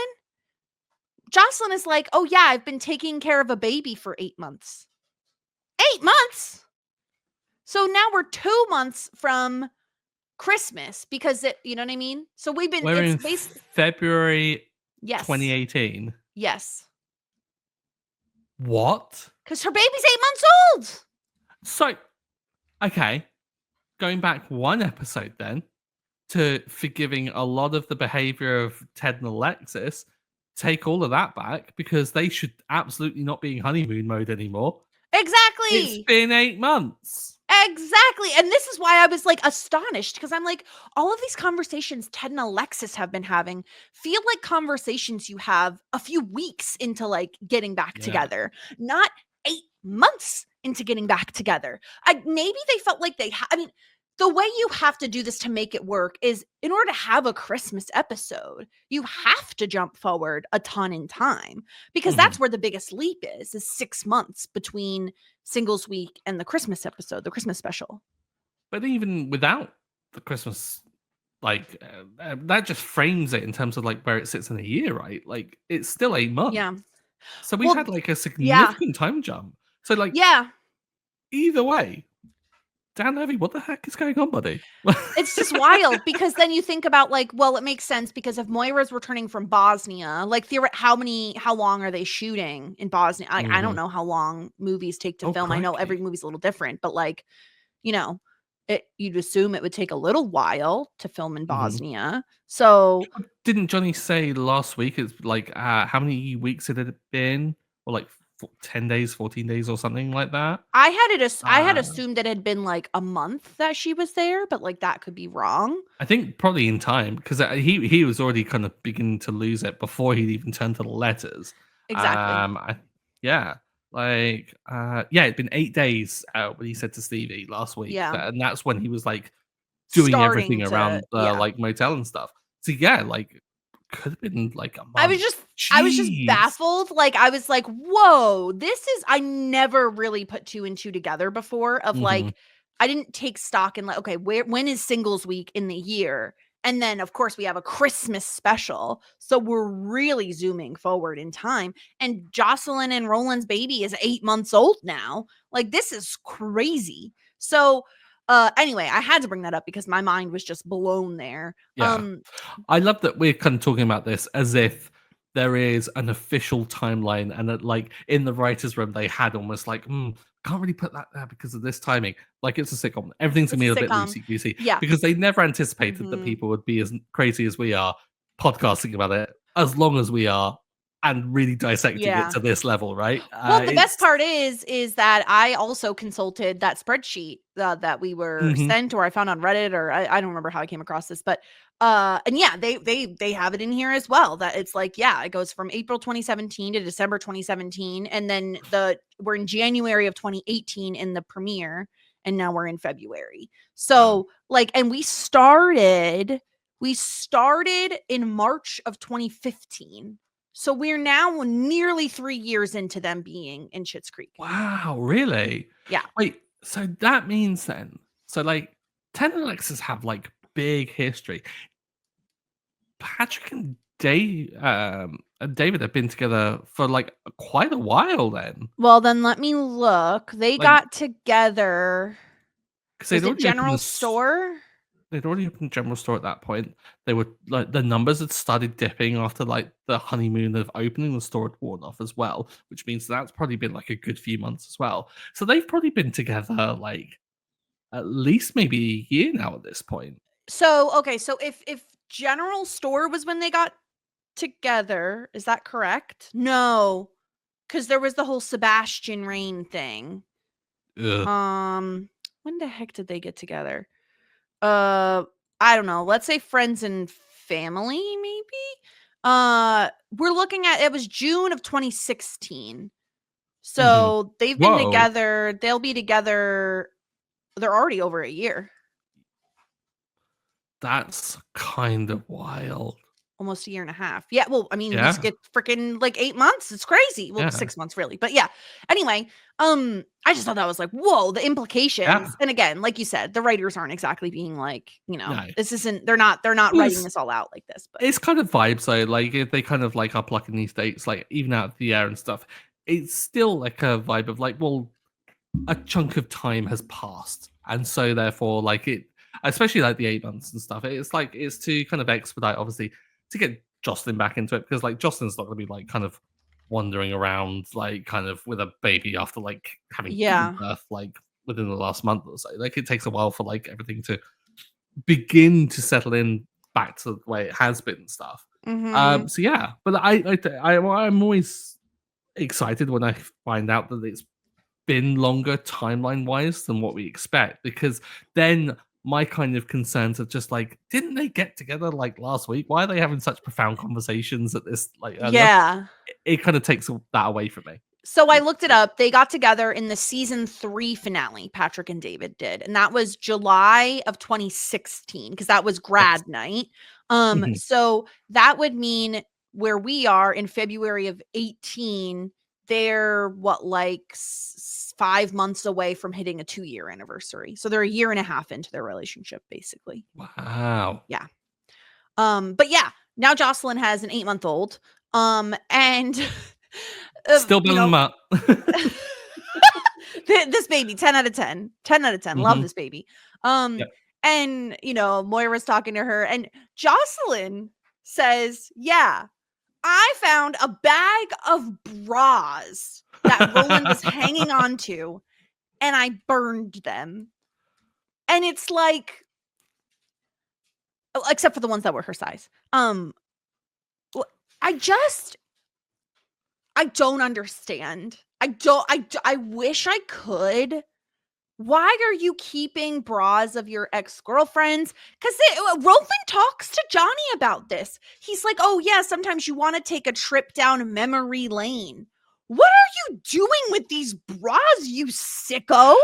is like, oh yeah, I've been taking care of a baby for 8 months. 8 months? So now we're 2 months from Christmas because you know what I mean? So we're in February 2018. Yes. What? Because her baby's 8 months old. So, okay. Going back one episode then to forgiving a lot of the behavior of Ted and Alexis, take all of that back because they should absolutely not be in honeymoon mode anymore. Exactly. It's been 8 months. Exactly. And this is why I was like astonished because I'm like, all of these conversations Ted and Alexis have been having feel like conversations you have a few weeks into like getting back together, not 8 months into getting back together. Maybe they felt like I mean, the way you have to do this to make it work is in order to have a Christmas episode, you have to jump forward a ton in time because that's where the biggest leap is 6 months between Singles Week and the Christmas episode, the Christmas special. But even without the Christmas, like that just frames it in terms of like where it sits in a year, right? Like it's still 8 months. Yeah. So we've had like a Yeah. significant time jump. So like, Yeah. either way, Dan Levy, what the heck is going on, buddy? It's just wild because then you think about like, well, it makes sense because if Moira's returning from Bosnia, like how long are they shooting in Bosnia? I don't know how long movies take to film. I know every movie's a little different, but like, you know, you'd assume it would take a little while to film in Bosnia. So didn't Johnny say last week it's like how many weeks had it been? Or like 10 days, 14 days or something like that? I had assumed it had been like a month that she was there, but like that could be wrong. I think probably in time because he was already kind of beginning to lose it before he'd even turned to the letters. Exactly. Yeah. Like it'd been 8 days when he said to Stevie last week. Yeah. And that's when he was like doing everything around the like motel and stuff. So yeah, like could have been like a month. I was just baffled. Like I was like, whoa, I never really put 2 and 2 together before of like, I didn't take stock in like, okay, when is Singles Week in the year? And then of course we have a Christmas special. So we're really zooming forward in time. And Jocelyn and Roland's baby is 8 months old now. Like this is crazy. So anyway, I had to bring that up because my mind was just blown there. Yeah. I love that we're kind of talking about this as if there is an official timeline and that like in the writers' room they had almost like, can't really put that there because of this timing. Like it's a sitcom. Everything's gonna be a bit loosey-goosey. Yeah. Because they never anticipated that people would be as crazy as we are podcasting about it as long as we are and really dissecting it to this level, right? Well, the best part is that I also consulted that spreadsheet that we were sent, or I found on Reddit, or I don't remember how I came across this, but and yeah, they have it in here as well. That it's like, yeah, it goes from April 2017 to December 2017, and then we're in January of 2018 in the premiere, and now we're in February. So like, and we started in March of 2015. So we're now nearly 3 years into them being in Schitt's Creek. Wow, really? Yeah. Wait, so that means then, so like Ted and Alexis have like big history. Patrick and David have been together for like quite a while then. Well, then let me look. They got together. Was it General Store? They'd already opened a general store at that point. They were like the numbers had started dipping after like the honeymoon of opening the store had worn off as well, which means that's probably been like a good few months as well. So they've probably been together like at least maybe a year now at this point. So okay, so if General Store was when they got together, is that correct? No, because there was the whole Sebastian Rain thing. Ugh. When the heck did they get together? I don't know. Let's say Friends and Family, maybe. We're looking at it was June of 2016. So they've been together. They'll be together. They're already over a year. That's kind of wild. Almost a year and a half. Yeah. Well, I mean, he's get freaking like 8 months. It's crazy. Well, 6 months really. But yeah. Anyway, I just thought that was like, whoa, the implications. Yeah. And again, like you said, the writers aren't exactly being like, this isn't, they're not writing this all out like this. But it's kind of vibes though. Like if they kind of like are plucking these dates, like even out of the air and stuff, it's still like a vibe of like, well, a chunk of time has passed. And so therefore, like it, especially like the 8 months and stuff, it's like, it's to kind of expedite, obviously, to get Jocelyn back into it, because like Jocelyn's not going to be like kind of wandering around like kind of with a baby after like having given birth like within the last month or so. Like it takes a while for like everything to begin to settle in back to the way it has been and stuff. So yeah, but I'm always excited when I find out that it's been longer timeline wise than what we expect, because then my kind of concerns are just like, didn't they get together like last week? Why are they having such profound conversations at this like earlier? Yeah, it kind of takes that away from me. So I looked it up. They got together in the season 3 finale, Patrick and David did. And that was July of 2016 because that was Yes. grad night. Mhm. So that would mean where we are in February of 18, they're what, like 5 months away from hitting a 2-year anniversary. So they're a year and a half into their relationship, basically. Wow. Yeah. But yeah, now Jocelyn has an 8-month-old. And Still you building them know, up. this baby, 10 out of 10. 10 out of 10. Love Mhm. this baby. Um, Yep. and Moira's talking to her, and Jocelyn says, "Yeah, I found a bag of bras that Roland was hanging on to, and I burned them." And it's like, except for the ones that were her size. I just I don't understand. I wish I could. Why are you keeping bras of your ex-girlfriends? Because Roland talks to Johnny about this. He's like, oh, yeah, sometimes you want to take a trip down memory lane. What are you doing with these bras, you sicko?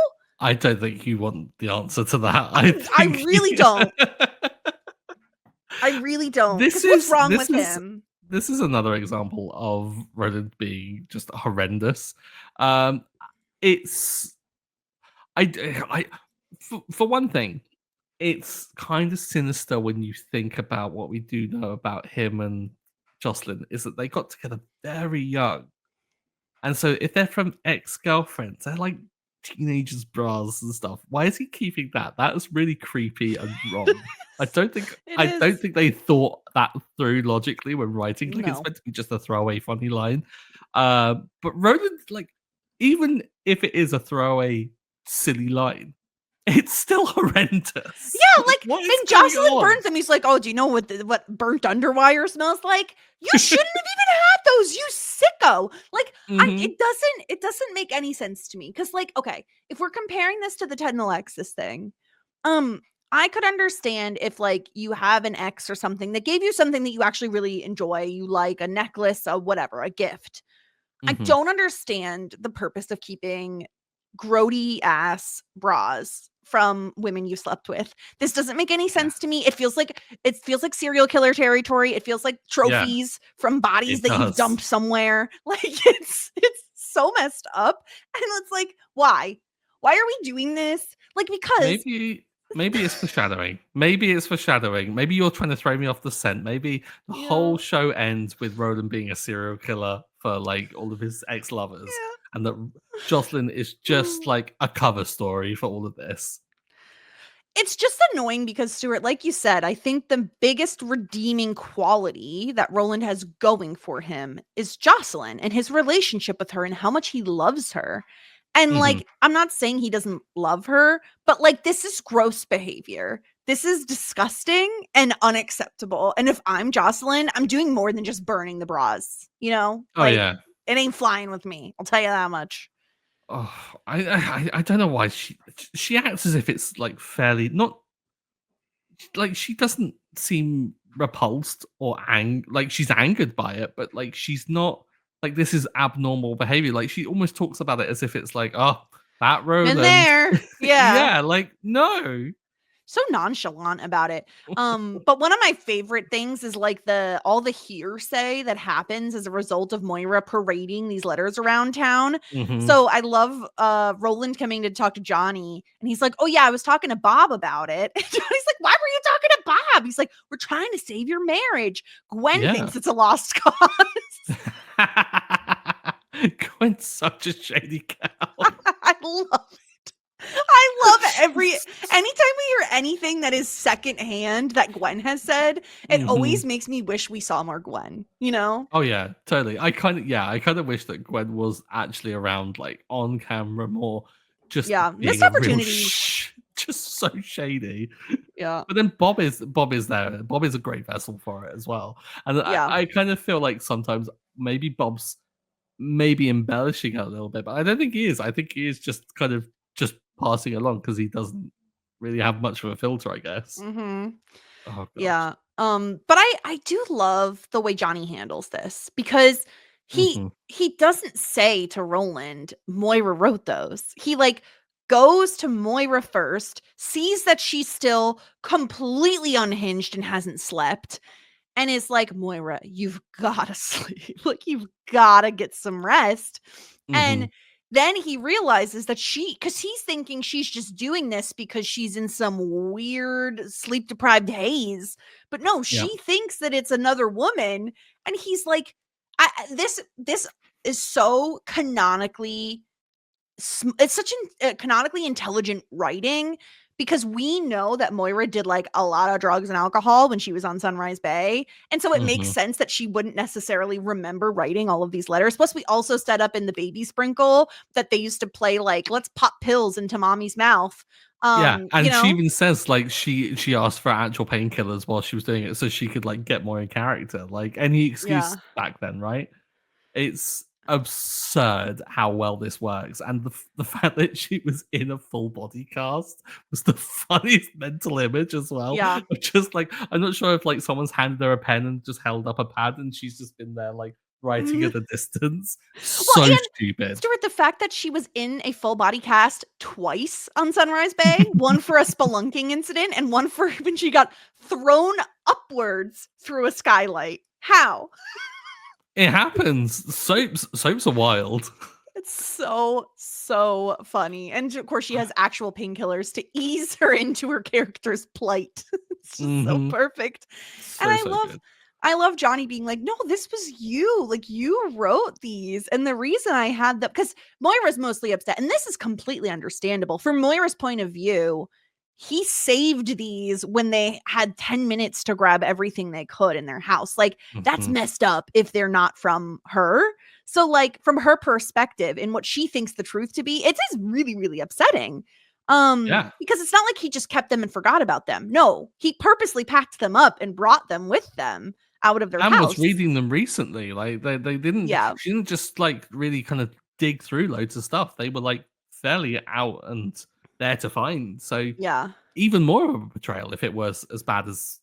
I don't think you want the answer to that. I really don't. I really don't. This Because what's is wrong this with is him? this is another example of Roland being just horrendous. Um, it's for one thing, it's kind of sinister when you think about what we do know about him and Jocelyn is that they got together very young. And so if they're from ex-girlfriends, they're like teenagers' bras and stuff. Why is he keeping that? That is really creepy and wrong. I don't think It I is. don't think they thought that through logically when writing. Like it's No. meant to be just a throwaway funny line. But Roland, like, even if it is a throwaway silly line, it's still horrendous. Yeah, Like, like, what is and going Jocelyn on? burns them. He's like, "Oh, do you know what burnt underwire smells like? You shouldn't have even had those, you sicko." Like, Mhm. it doesn't make any sense to me. Because, like, okay, if we're comparing this to the Ted and Alexis thing, um, I could understand if, like, you have an ex or something that gave you something that you actually really enjoy, you like a necklace, a whatever, a gift. I Mhm. don't understand the purpose of keeping grody ass bras from women you slept with. This doesn't make any Yeah. sense to me. It feels like serial killer territory. It feels like Yeah, trophies from bodies it that you've does. dumped somewhere. Like it's so messed up. And it's like, why? Why are we doing this? Like, because Maybe it's foreshadowing. Maybe it's foreshadowing. Maybe you're trying to throw me off the scent. Maybe the yeah. whole show ends with Roland being a serial killer for like all of his ex-lovers, and that Jocelyn is Yeah. just like a cover story for all of this. It's just annoying because, Stuart, like you said, I think the biggest redeeming quality that Roland has going for him is Jocelyn and his relationship with her and how much he loves her. And, Mhm. like, I'm not saying he doesn't love her, but, like, this is gross behavior. This is disgusting and unacceptable. And if I'm Jocelyn, I'm doing more than just burning the bras, Oh Like, yeah. it ain't flying with me. I'll tell you that much. Oh, I don't know why she acts as if it's like fairly not like she doesn't seem repulsed or like she's angered by it, but like she's not like this is abnormal behavior. Like she almost talks about it as if it's like, oh, that Been Roland. there. Yeah. Yeah, like no. So nonchalant about it. But one of my favorite things is like all the hearsay that happens as a result of Moira parading these letters around town. Hmm. So I love Roland coming to talk to Johnny, and he's like, "Oh yeah, I was talking to Bob about it." And Johnny's like, "Why were you talking to Bob?" He's like, "We're trying to save your marriage." Gwen Yeah. thinks it's a lost cause. Gwen's such a shady girl. I love I love anytime we hear anything that is secondhand that Gwen has said, it Hmm. always makes me wish we saw more Gwen? Oh yeah, totally. I kind of wish that Gwen was actually around, like on camera more, just Yeah, being missed a real opportunities. just so shady. Yeah. But then Bob is there. Bob is a great vessel for it as well. And Yeah. I kind of feel like sometimes maybe Bob's maybe embellishing it a little bit, but I don't think he is. I think he is just kind of just passing along because he doesn't really have much of a filter, I guess. Mhm. Oh gosh. Yeah. But I do love the way Johnny handles this because he Mm-hmm. he doesn't say to Roland, Moira wrote those. He like goes to Moira first, sees that she's still completely unhinged and hasn't slept, and is like, Moira, you've gotta sleep. Like, you've gotta get some rest. Mm-hmm. And then he realizes that because he's thinking she's just doing this because she's in some weird sleep deprived haze. But no, Yeah. she thinks that it's another woman. And he's like, this is so canonically it's such canonically intelligent writing because we know that Moira did like a lot of drugs and alcohol when she was on Sunrise Bay. And so it makes Mm-hmm. sense that she wouldn't necessarily remember writing all of these letters. Plus, we also set up in the baby sprinkle that they used to play like, let's pop pills into mommy's mouth. Yeah, You and she know? even says like she asked for actual painkillers while she was doing it so she could like get more in character. Like any Yeah. excuse back then, right? It's absurd how well this works, and the fact that she was in a full body cast was the funniest mental image as well. Yeah. Of just like I'm not sure if like someone's handed her a pen and just held up a pad and she's just been there like writing at a distance. Well, So and stupid. Stuart, the fact that she was in a full body cast twice on Sunrise Bay, one for a spelunking incident and one for when she got thrown upwards through a skylight. How? It happens. Soaps are wild. It's so funny. And of course, she has actual painkillers to ease her into her character's plight. It's just so Hmm. perfect. And So good. I love Johnny being like, no, this was you. Like, you wrote these. And the reason I had them, because Moira's mostly upset, and this is completely understandable. From Moira's point of view, he saved these when they had 10 minutes to grab everything they could in their house. Like, that's Mhm. messed up if they're not from her. So, like, from her perspective and what she thinks the truth to be, it is really, really upsetting. Yeah. Because it's not like he just kept them and forgot about them. No, he purposely packed them up and brought them with them out of their And was house. reading them recently. Like they didn't Yeah. she didn't just like really kind of dig through loads of stuff. They were like fairly out and there to find. So Yeah. even more of a betrayal if it was as bad as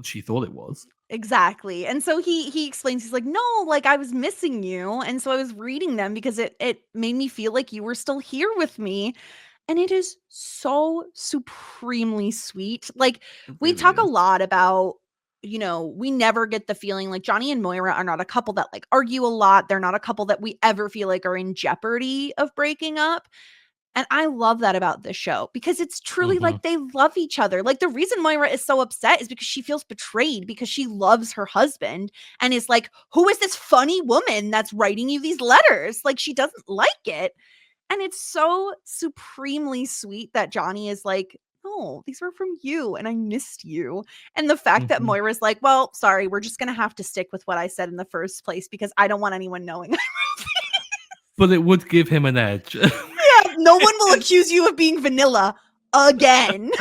she thought it was. Exactly. And so he explains, he's like, "No, like I was missing you. And so I was reading them because it made me feel like you were still here with me." And it is so supremely sweet. Like, It we really talk a is. lot about, we never get the feeling like Johnny and Moira are not a couple that like argue a lot. They're not a couple that we ever feel like are in jeopardy of breaking up. And I love that about this show because it's truly Hmm. like they love each other. Like, the reason Moira is so upset is because she feels betrayed because she loves her husband and is like, who is this funny woman that's writing you these letters? Like, she doesn't like it. And it's so supremely sweet that Johnny is like, "No, these were from you and I missed you." And the fact that Hmm. Moira's like, "Well, sorry, we're just going to have to stick with what I said in the first place because I don't want anyone knowing." But it would give him an edge. Yeah, no one will accuse you of being vanilla again.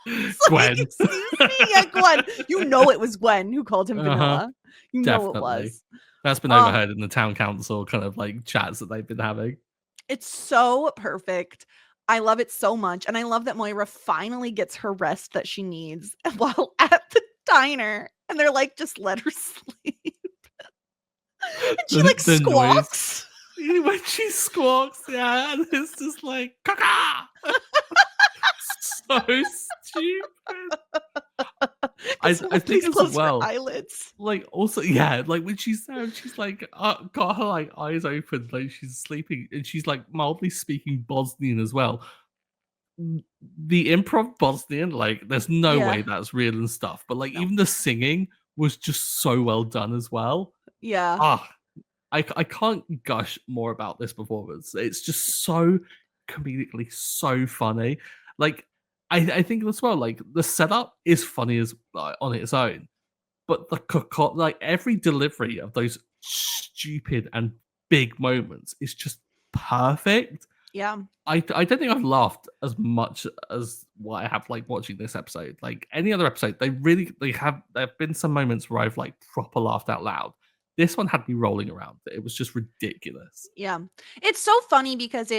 It's like, Gwen. excuse me? Yeah, Gwen. You know it was Gwen who called him Uh-huh. vanilla. You know it Definitely. was. That's been Um, overheard in the town council kind of like chats that they've been having. It's so perfect. I love it so much, and I love that Moira finally gets her rest that she needs while at the diner, and they're like, "Just let her sleep." And she, like, The noise squawks. when she squawks, yeah, and it's just like caca. So stupid. Can I someone think please as close her well, eyelids? like also yeah, like when she's there and she's like got her like eyes open, like she's sleeping, and she's like mildly speaking Bosnian as well. The improv Bosnian, like there's no way Yeah. that's real and stuff, but like No. even the singing was just so well done as well. Yeah. Ah, I can't gush more about this performance. It's just so comedically so funny. Like I think as well, like the setup is funny as on its own, but like every delivery of those stupid and big moments is just perfect. Yeah. I don't think I've laughed as much as what I have like watching this episode. Like any other episode, there have been some moments where I've like proper laughed out loud. This one had me rolling around. It was just ridiculous. Yeah. It's so funny because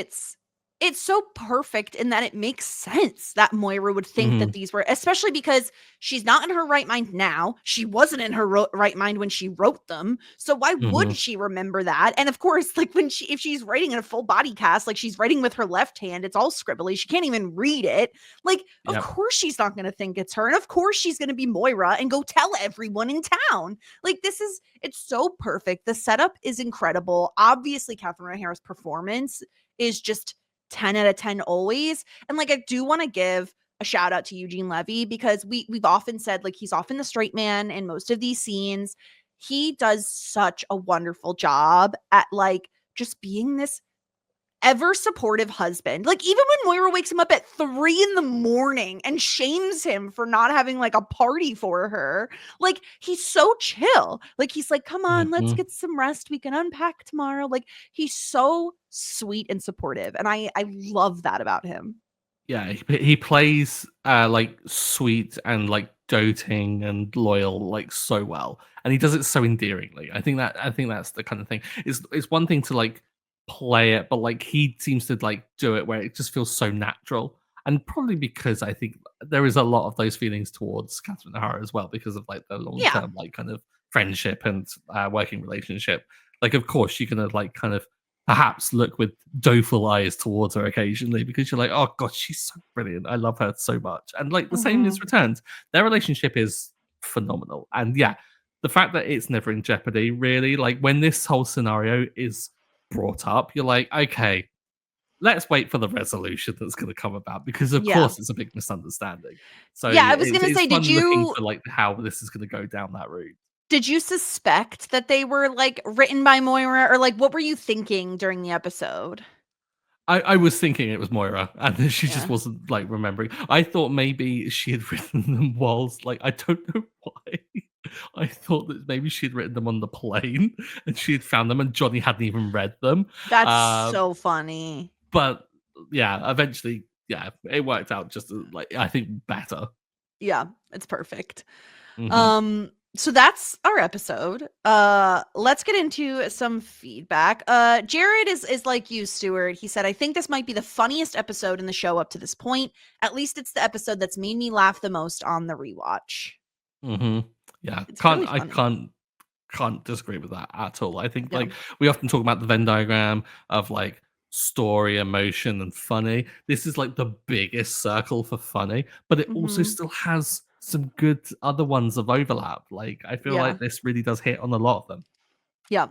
it's so perfect in that it makes sense that Moira would think that these were, especially because she's not in her right mind now. She wasn't in her right mind when she wrote them. So why would she remember that? And of course, like if she's writing in a full body cast, like she's writing with her left hand, it's all scribbly. She can't even read it. Like, of course she's not going to think it's her. And of course she's going to be Moira and go tell everyone in town. Like, it's so perfect. The setup is incredible. Obviously, Catherine O'Hara's performance is just 10 out of 10 always. And like, I do want to give a shout out to Eugene Levy, because we've often said, like, he's often the straight man in most of these scenes. He does such a wonderful job at like just being this ever supportive husband. Like, even when Moira wakes him up at 3 a.m. and shames him for not having like a party for her, like, he's so chill. Like, he's like, come on, let's get some rest. We can unpack tomorrow. Like, he's so sweet and supportive. And I love that about him. Yeah, he plays like sweet and like doting and loyal like so well, and he does it so endearingly. I think that's the kind of thing. It's one thing to like play it, but like he seems to like do it where it just feels so natural. And probably because I think there is a lot of those feelings towards Catherine O'Hara as well, because of like the long term like kind of friendship and working relationship. Like, of course, you're gonna like kind of perhaps look with doleful eyes towards her occasionally, because you're like, oh god, she's so brilliant. I love her so much. And like the same is returned. Their relationship is phenomenal. And yeah, the fact that it's never in jeopardy, really, like when this whole scenario is brought up, you're like, okay, let's wait for the resolution that's going to come about, because of course it's a big misunderstanding. So yeah, I was gonna it's say, fun looking for like how this is going to go down that route. Did you suspect that they were like written by Moira, or like what were you thinking during the episode? I was thinking it was Moira, and then she just wasn't like remembering. I thought maybe she had written them whilst, like, I don't know why. I thought that maybe she had written them on the plane and she had found them, and Johnny hadn't even read them. That's so funny. But yeah, eventually, yeah, it worked out just like I think better. Yeah, it's perfect. So that's our episode. Let's get into some feedback. Jared is like you, Stuart. He said, I think this might be the funniest episode in the show up to this point. At least it's the episode that's made me laugh the most on the rewatch. Yeah, It's can't really I funny. can't disagree with that at all. I think like we often talk about the Venn diagram of like story, emotion, and funny. This is like the biggest circle for funny, but it also still has some good other ones of overlap. Like, I feel like this really does hit on a lot of them. Yeah.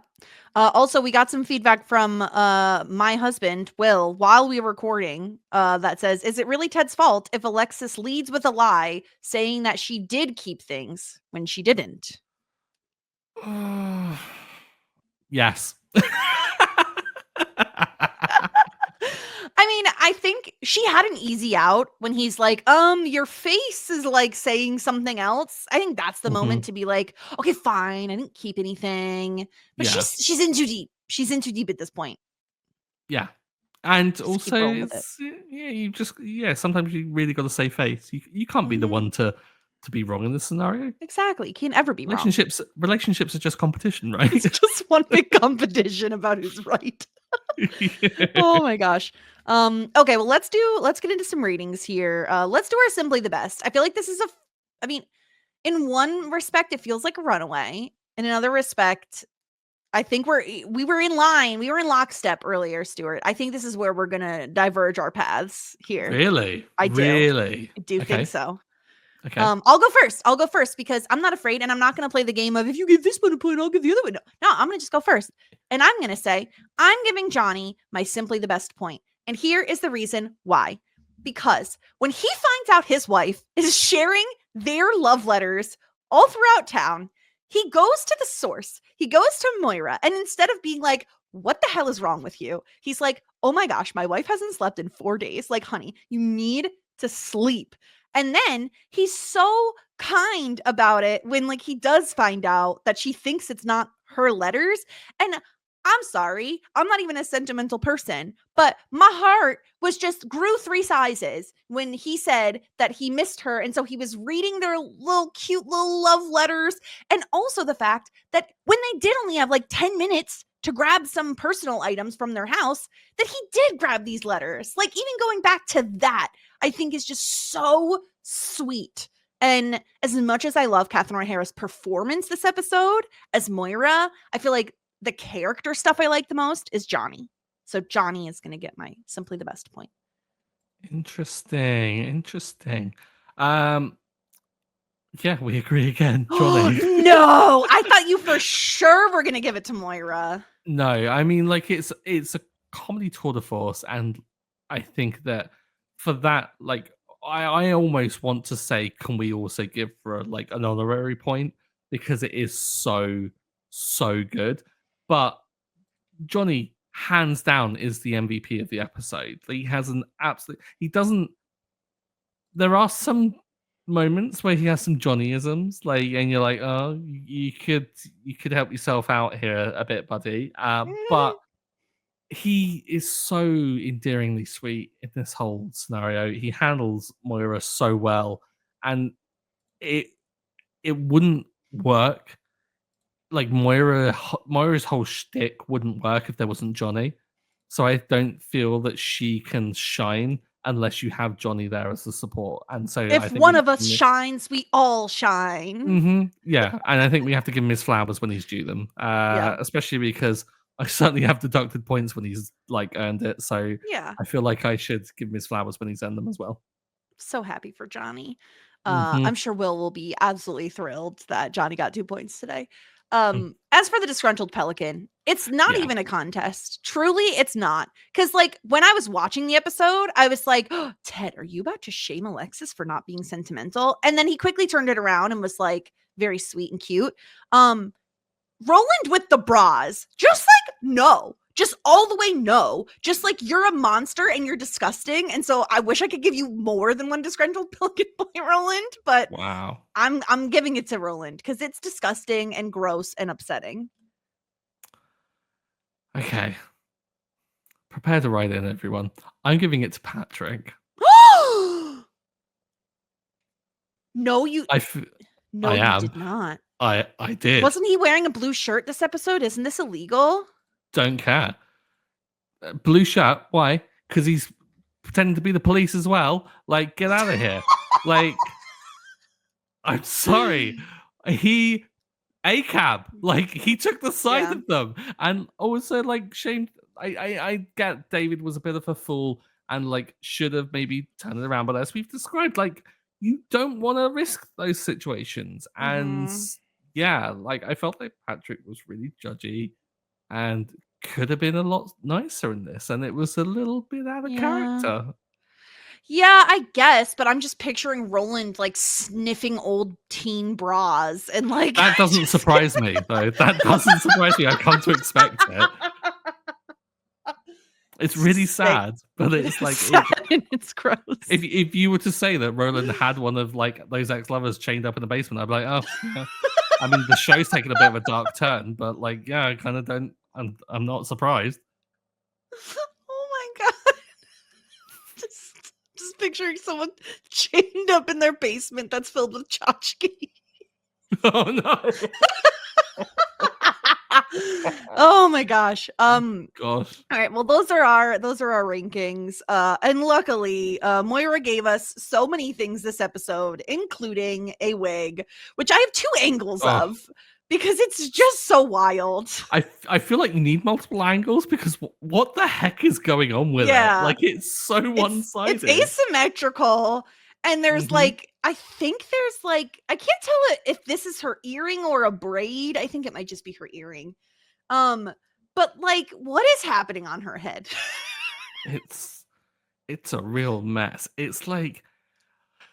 Also, we got some feedback from my husband, Will, while we were recording, that says, is it really Ted's fault if Alexis leads with a lie, saying that she did keep things when she didn't? Yes. I mean, I think she had an easy out when he's like, your face is like saying something else. I think that's the moment to be like, okay, fine, I didn't keep anything. But she's in too deep. She's in too deep at this point. Yeah. And Just keep also rolling with it. it's sometimes you really got to save face. You can't be the one to be wrong in this scenario. Exactly. You can't ever be wrong. Relationships are just competition, right? It's just one big competition about who's right. Oh my gosh. Okay, well, let's get into some ratings here. Let's do our Simply the Best. I feel like this is I mean, in one respect it feels like a runaway. In another respect, I think we were in line. We were in lockstep earlier, Stuart. I think this is where we're going to diverge our paths here. Really? I do. Really? I do think so. Okay. I'll go first because I'm not afraid, and I'm not going to play the game of if you give this one a point, I'll give the other one. No, I'm going to just go first. And I'm going to say I'm giving Johnny my Simply the Best point. And here is the reason why. Because when he finds out his wife is sharing their love letters all throughout town, he goes to the source. He goes to Moira, and instead of being like, what the hell is wrong with you? He's like, oh my gosh, my wife hasn't slept in 4 days. Like, honey, you need to sleep. And then he's so kind about it when like he does find out that she thinks it's not her letters. And I'm sorry, I'm not even a sentimental person, but my heart was just grew 3 sizes when he said that he missed her. And so he was reading their little cute little love letters. And also the fact that when they did only have like 10 minutes to grab some personal items from their house, that he did grab these letters. Like, even going back to that, I think is just so sweet. And as much as I love Catherine O'Hara's performance this episode as Moira, I feel like the character stuff I like the most is Johnny. So Johnny is going to get my simply the best point. Interesting. Yeah, we agree again, Johnny. No, I thought you for sure were going to give it to Moira. No, I mean, like, it's a comedy tour de force, and I think that for that, like, I almost want to say, can we also give her like an honorary point, because it is so good. But Johnny, hands down, is the MVP of the episode. He has an absolute. He doesn't. There are some moments where he has some Johnnyisms, like, and you're like, oh, you could help yourself out here a bit, buddy. But he is so endearingly sweet in this whole scenario. He handles Moira so well, and it wouldn't work. Like, Moira's whole shtick wouldn't work if there wasn't Johnny. So I don't feel that she can shine unless you have Johnny there as the support. And so if I think one of us shines, we all shine. Mm-hmm. Yeah, and I think we have to give him his flowers when he's due them. Especially because I certainly have deducted points when he's like earned it. So yeah, I feel like I should give him his flowers when he's earned them as well. So happy for Johnny. I'm sure Will be absolutely thrilled that Johnny got 2 points today. As for the disgruntled pelican, it's not even a contest. Truly, it's not. Because, like, when I was watching the episode, I was like, oh, Ted, are you about to shame Alexis for not being sentimental? And then he quickly turned it around and was like, very sweet and cute. Roland with the bras, just like, no. Just all the way no. Just like, you're a monster and you're disgusting. And so I wish I could give you more than one disgruntled pelican point, Roland. But wow, I'm giving it to Roland because it's disgusting and gross and upsetting. Okay. Prepare to write in, everyone. I'm giving it to Patrick. No, you did not. I did. Wasn't he wearing a blue shirt this episode? Isn't this illegal? Don't care. Blue shirt, why? Because he's pretending to be the police as well. Like, get out of here. Like, I'm sorry. He ACAB. Like, he took the side of them. And also, like, shamed. I get David was a bit of a fool and, like, should have maybe turned it around. But as we've described, like, you don't want to risk those situations. And yeah, like, I felt like Patrick was really judgy and could have been a lot nicer in this, and it was a little bit out of character. Yeah, I guess, but I'm just picturing Roland like sniffing old teen bras and like that doesn't surprise me though. That doesn't surprise me. I come to expect it. It's really sad, but it's like it's gross. If you were to say that Roland had one of like those ex-lovers chained up in the basement, I'd be like, oh, yeah. I mean, the show's taken a bit of a dark turn, but like, yeah, I kind of don't. I'm not surprised. Oh my god! Just picturing someone chained up in their basement that's filled with tchotchke. Oh no! Oh my gosh. Gosh. All right. Well, those are our rankings. And luckily, Moira gave us so many things this episode, including a wig, which I have 2 angles of because it's just so wild. I feel like you need multiple angles because what the heck is going on with it? Like, it's so one-sided. It's asymmetrical. And there's like, I think there's like, I can't tell if this is her earring or a braid. I think it might just be her earring. But like, what is happening on her head? It's a real mess. It's like,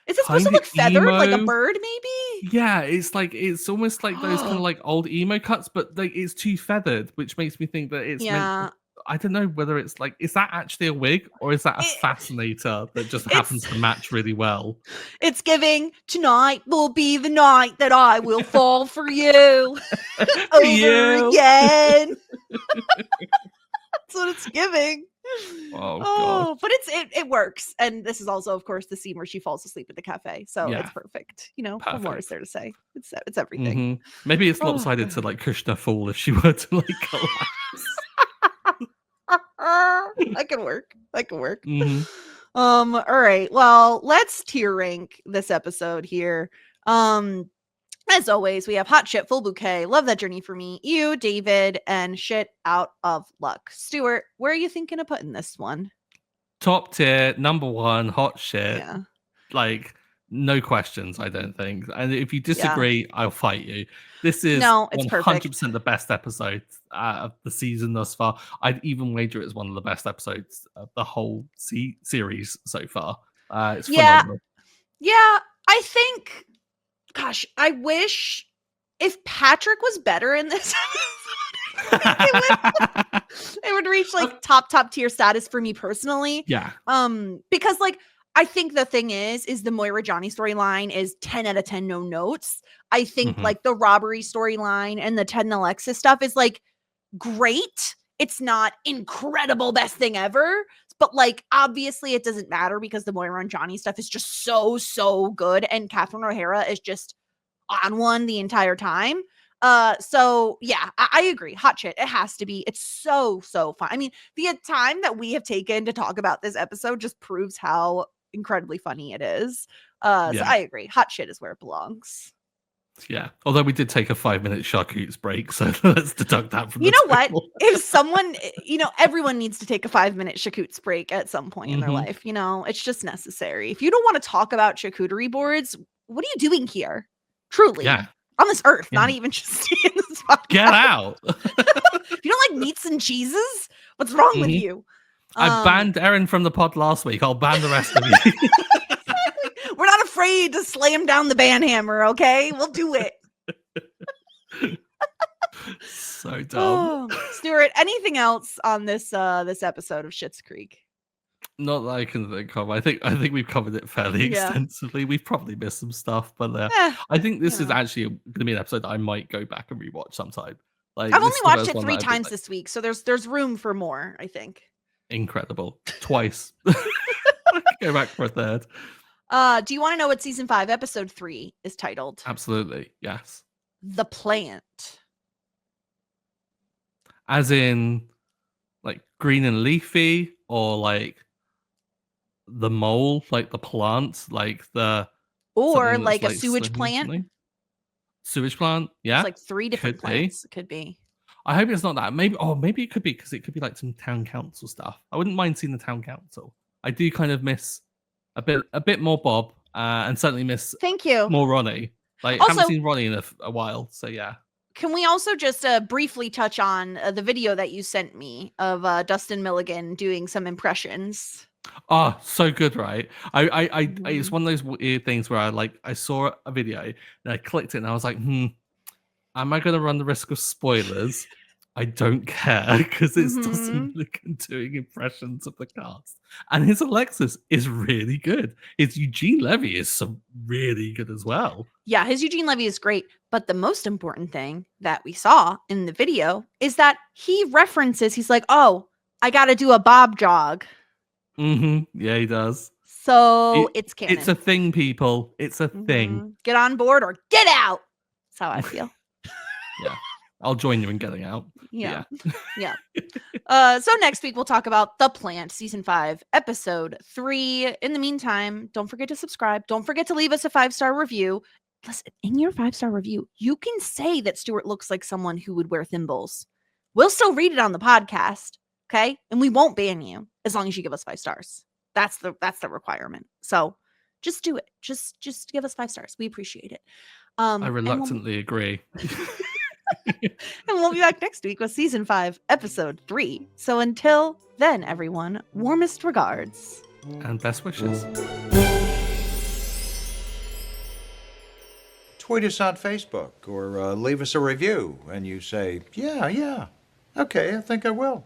is it supposed to look feathered, like a bird, maybe? Yeah, it's like, it's almost like those kind of like old emo cuts, but like it's too feathered, which makes me think that it's meant to, I don't know whether it's like, is that actually a wig or is that a fascinator that just happens to match really well? It's giving, tonight will be the night that I will fall for you over again. That's what it's giving. Oh, but it works. And this is also, of course, the scene where she falls asleep at the cafe. So it's perfect. You know, what more is there to say? It's everything. Maybe it's lopsided to like Kushner fall if she were to like collapse. That can work. Mm-hmm. All right. Well, let's tier rank this episode here. As always, we have hot shit, full bouquet, love that journey for me, you, David, and shit out of luck. Stuart, where are you thinking of putting this one? Top tier, number one, hot shit. Yeah. Like, no questions, I don't think. And if you disagree, I'll fight you. This is it's 100% perfect. the best episode of the season thus far. I'd even wager it's one of the best episodes of the whole series so far. It's phenomenal. Yeah, I think, gosh, I wish if Patrick was better in this it would reach like top tier status for me personally. Yeah. Because like I think the thing is the Moira Johnny storyline is 10 out of 10 no notes. I think like the robbery storyline and the Ted and Alexis stuff is like great. It's not incredible best thing ever, but like obviously it doesn't matter because the Moira and Johnny stuff is just so good, and Catherine O'Hara is just on one the entire time. So yeah, I agree. Hot shit. It has to be. It's so fun. I mean, the time that we have taken to talk about this episode just proves how incredibly funny it is. So I agree. Hot shit is where it belongs. Yeah. Although we did take a 5-minute charcutes break, so let's deduct that from you know what? If someone, everyone needs to take a 5-minute charcutes break at some point in their life. It's just necessary. If you don't want to talk about charcuterie boards, what are you doing here? Truly. Yeah. On this earth, not even just in this podcast. Get out. If you don't like meats and cheeses, what's wrong with you? I banned Erin from the pod last week. I'll ban the rest of you. Exactly. We're not afraid to slam down the ban hammer, okay? We'll do it. So dumb. Stuart, anything else on this episode of Schitt's Creek? Not that I can think of. I think we've covered it fairly extensively. We've probably missed some stuff, but I think this is actually going to be an episode that I might go back and rewatch sometime. Like, I've only watched it 3 times this week, so there's room for more, I think. Incredible. Twice. Go back for a third. Do you want to know what season 5, episode 3 is titled? Absolutely. Yes. The Plant. As in, like, green and leafy, or like the mole, like the plant, like the... Or like a sewage plant. Something. Sewage plant, yeah. It's like 3 different plants. It could be. I hope it's not that. Maybe it could be, because it could be like some town council stuff. I wouldn't mind seeing the town council. I do kind of miss a bit more Bob, and certainly miss more Ronnie. Like, also, haven't seen Ronnie in a while, so yeah. Can we also just briefly touch on the video that you sent me of Dustin Milligan doing some impressions? Oh, so good, right? I it's one of those weird things where I saw a video and I clicked it and I was like, am I going to run the risk of spoilers? I don't care, because it's Dustin Milligan doing impressions of the cast, and his Alexis is really good. His Eugene Levy is really good as well. Yeah, his Eugene Levy is great, but the most important thing that we saw in the video is that he references. He's like, "Oh, I got to do a Bob jog." Yeah, he does. So it's canon. It's a thing, people. It's a thing. Get on board or get out. That's how I feel. Yeah. I'll join you in getting out. Yeah. So next week we'll talk about The Plant, season 5, episode 3. In the meantime, don't forget to subscribe. Don't forget to leave us a 5-star review. Listen, in your 5-star review, you can say that Stuart looks like someone who would wear thimbles. We'll still read it on the podcast, okay? And we won't ban you as long as you give us 5 stars. That's the requirement. So just do it. Just give us 5 stars. We appreciate it. I reluctantly agree. And we'll be back next week with season 5, episode 3. So until then, everyone, warmest regards and best wishes. Tweet us on Facebook or leave us a review, and you say, yeah, okay, I think I will.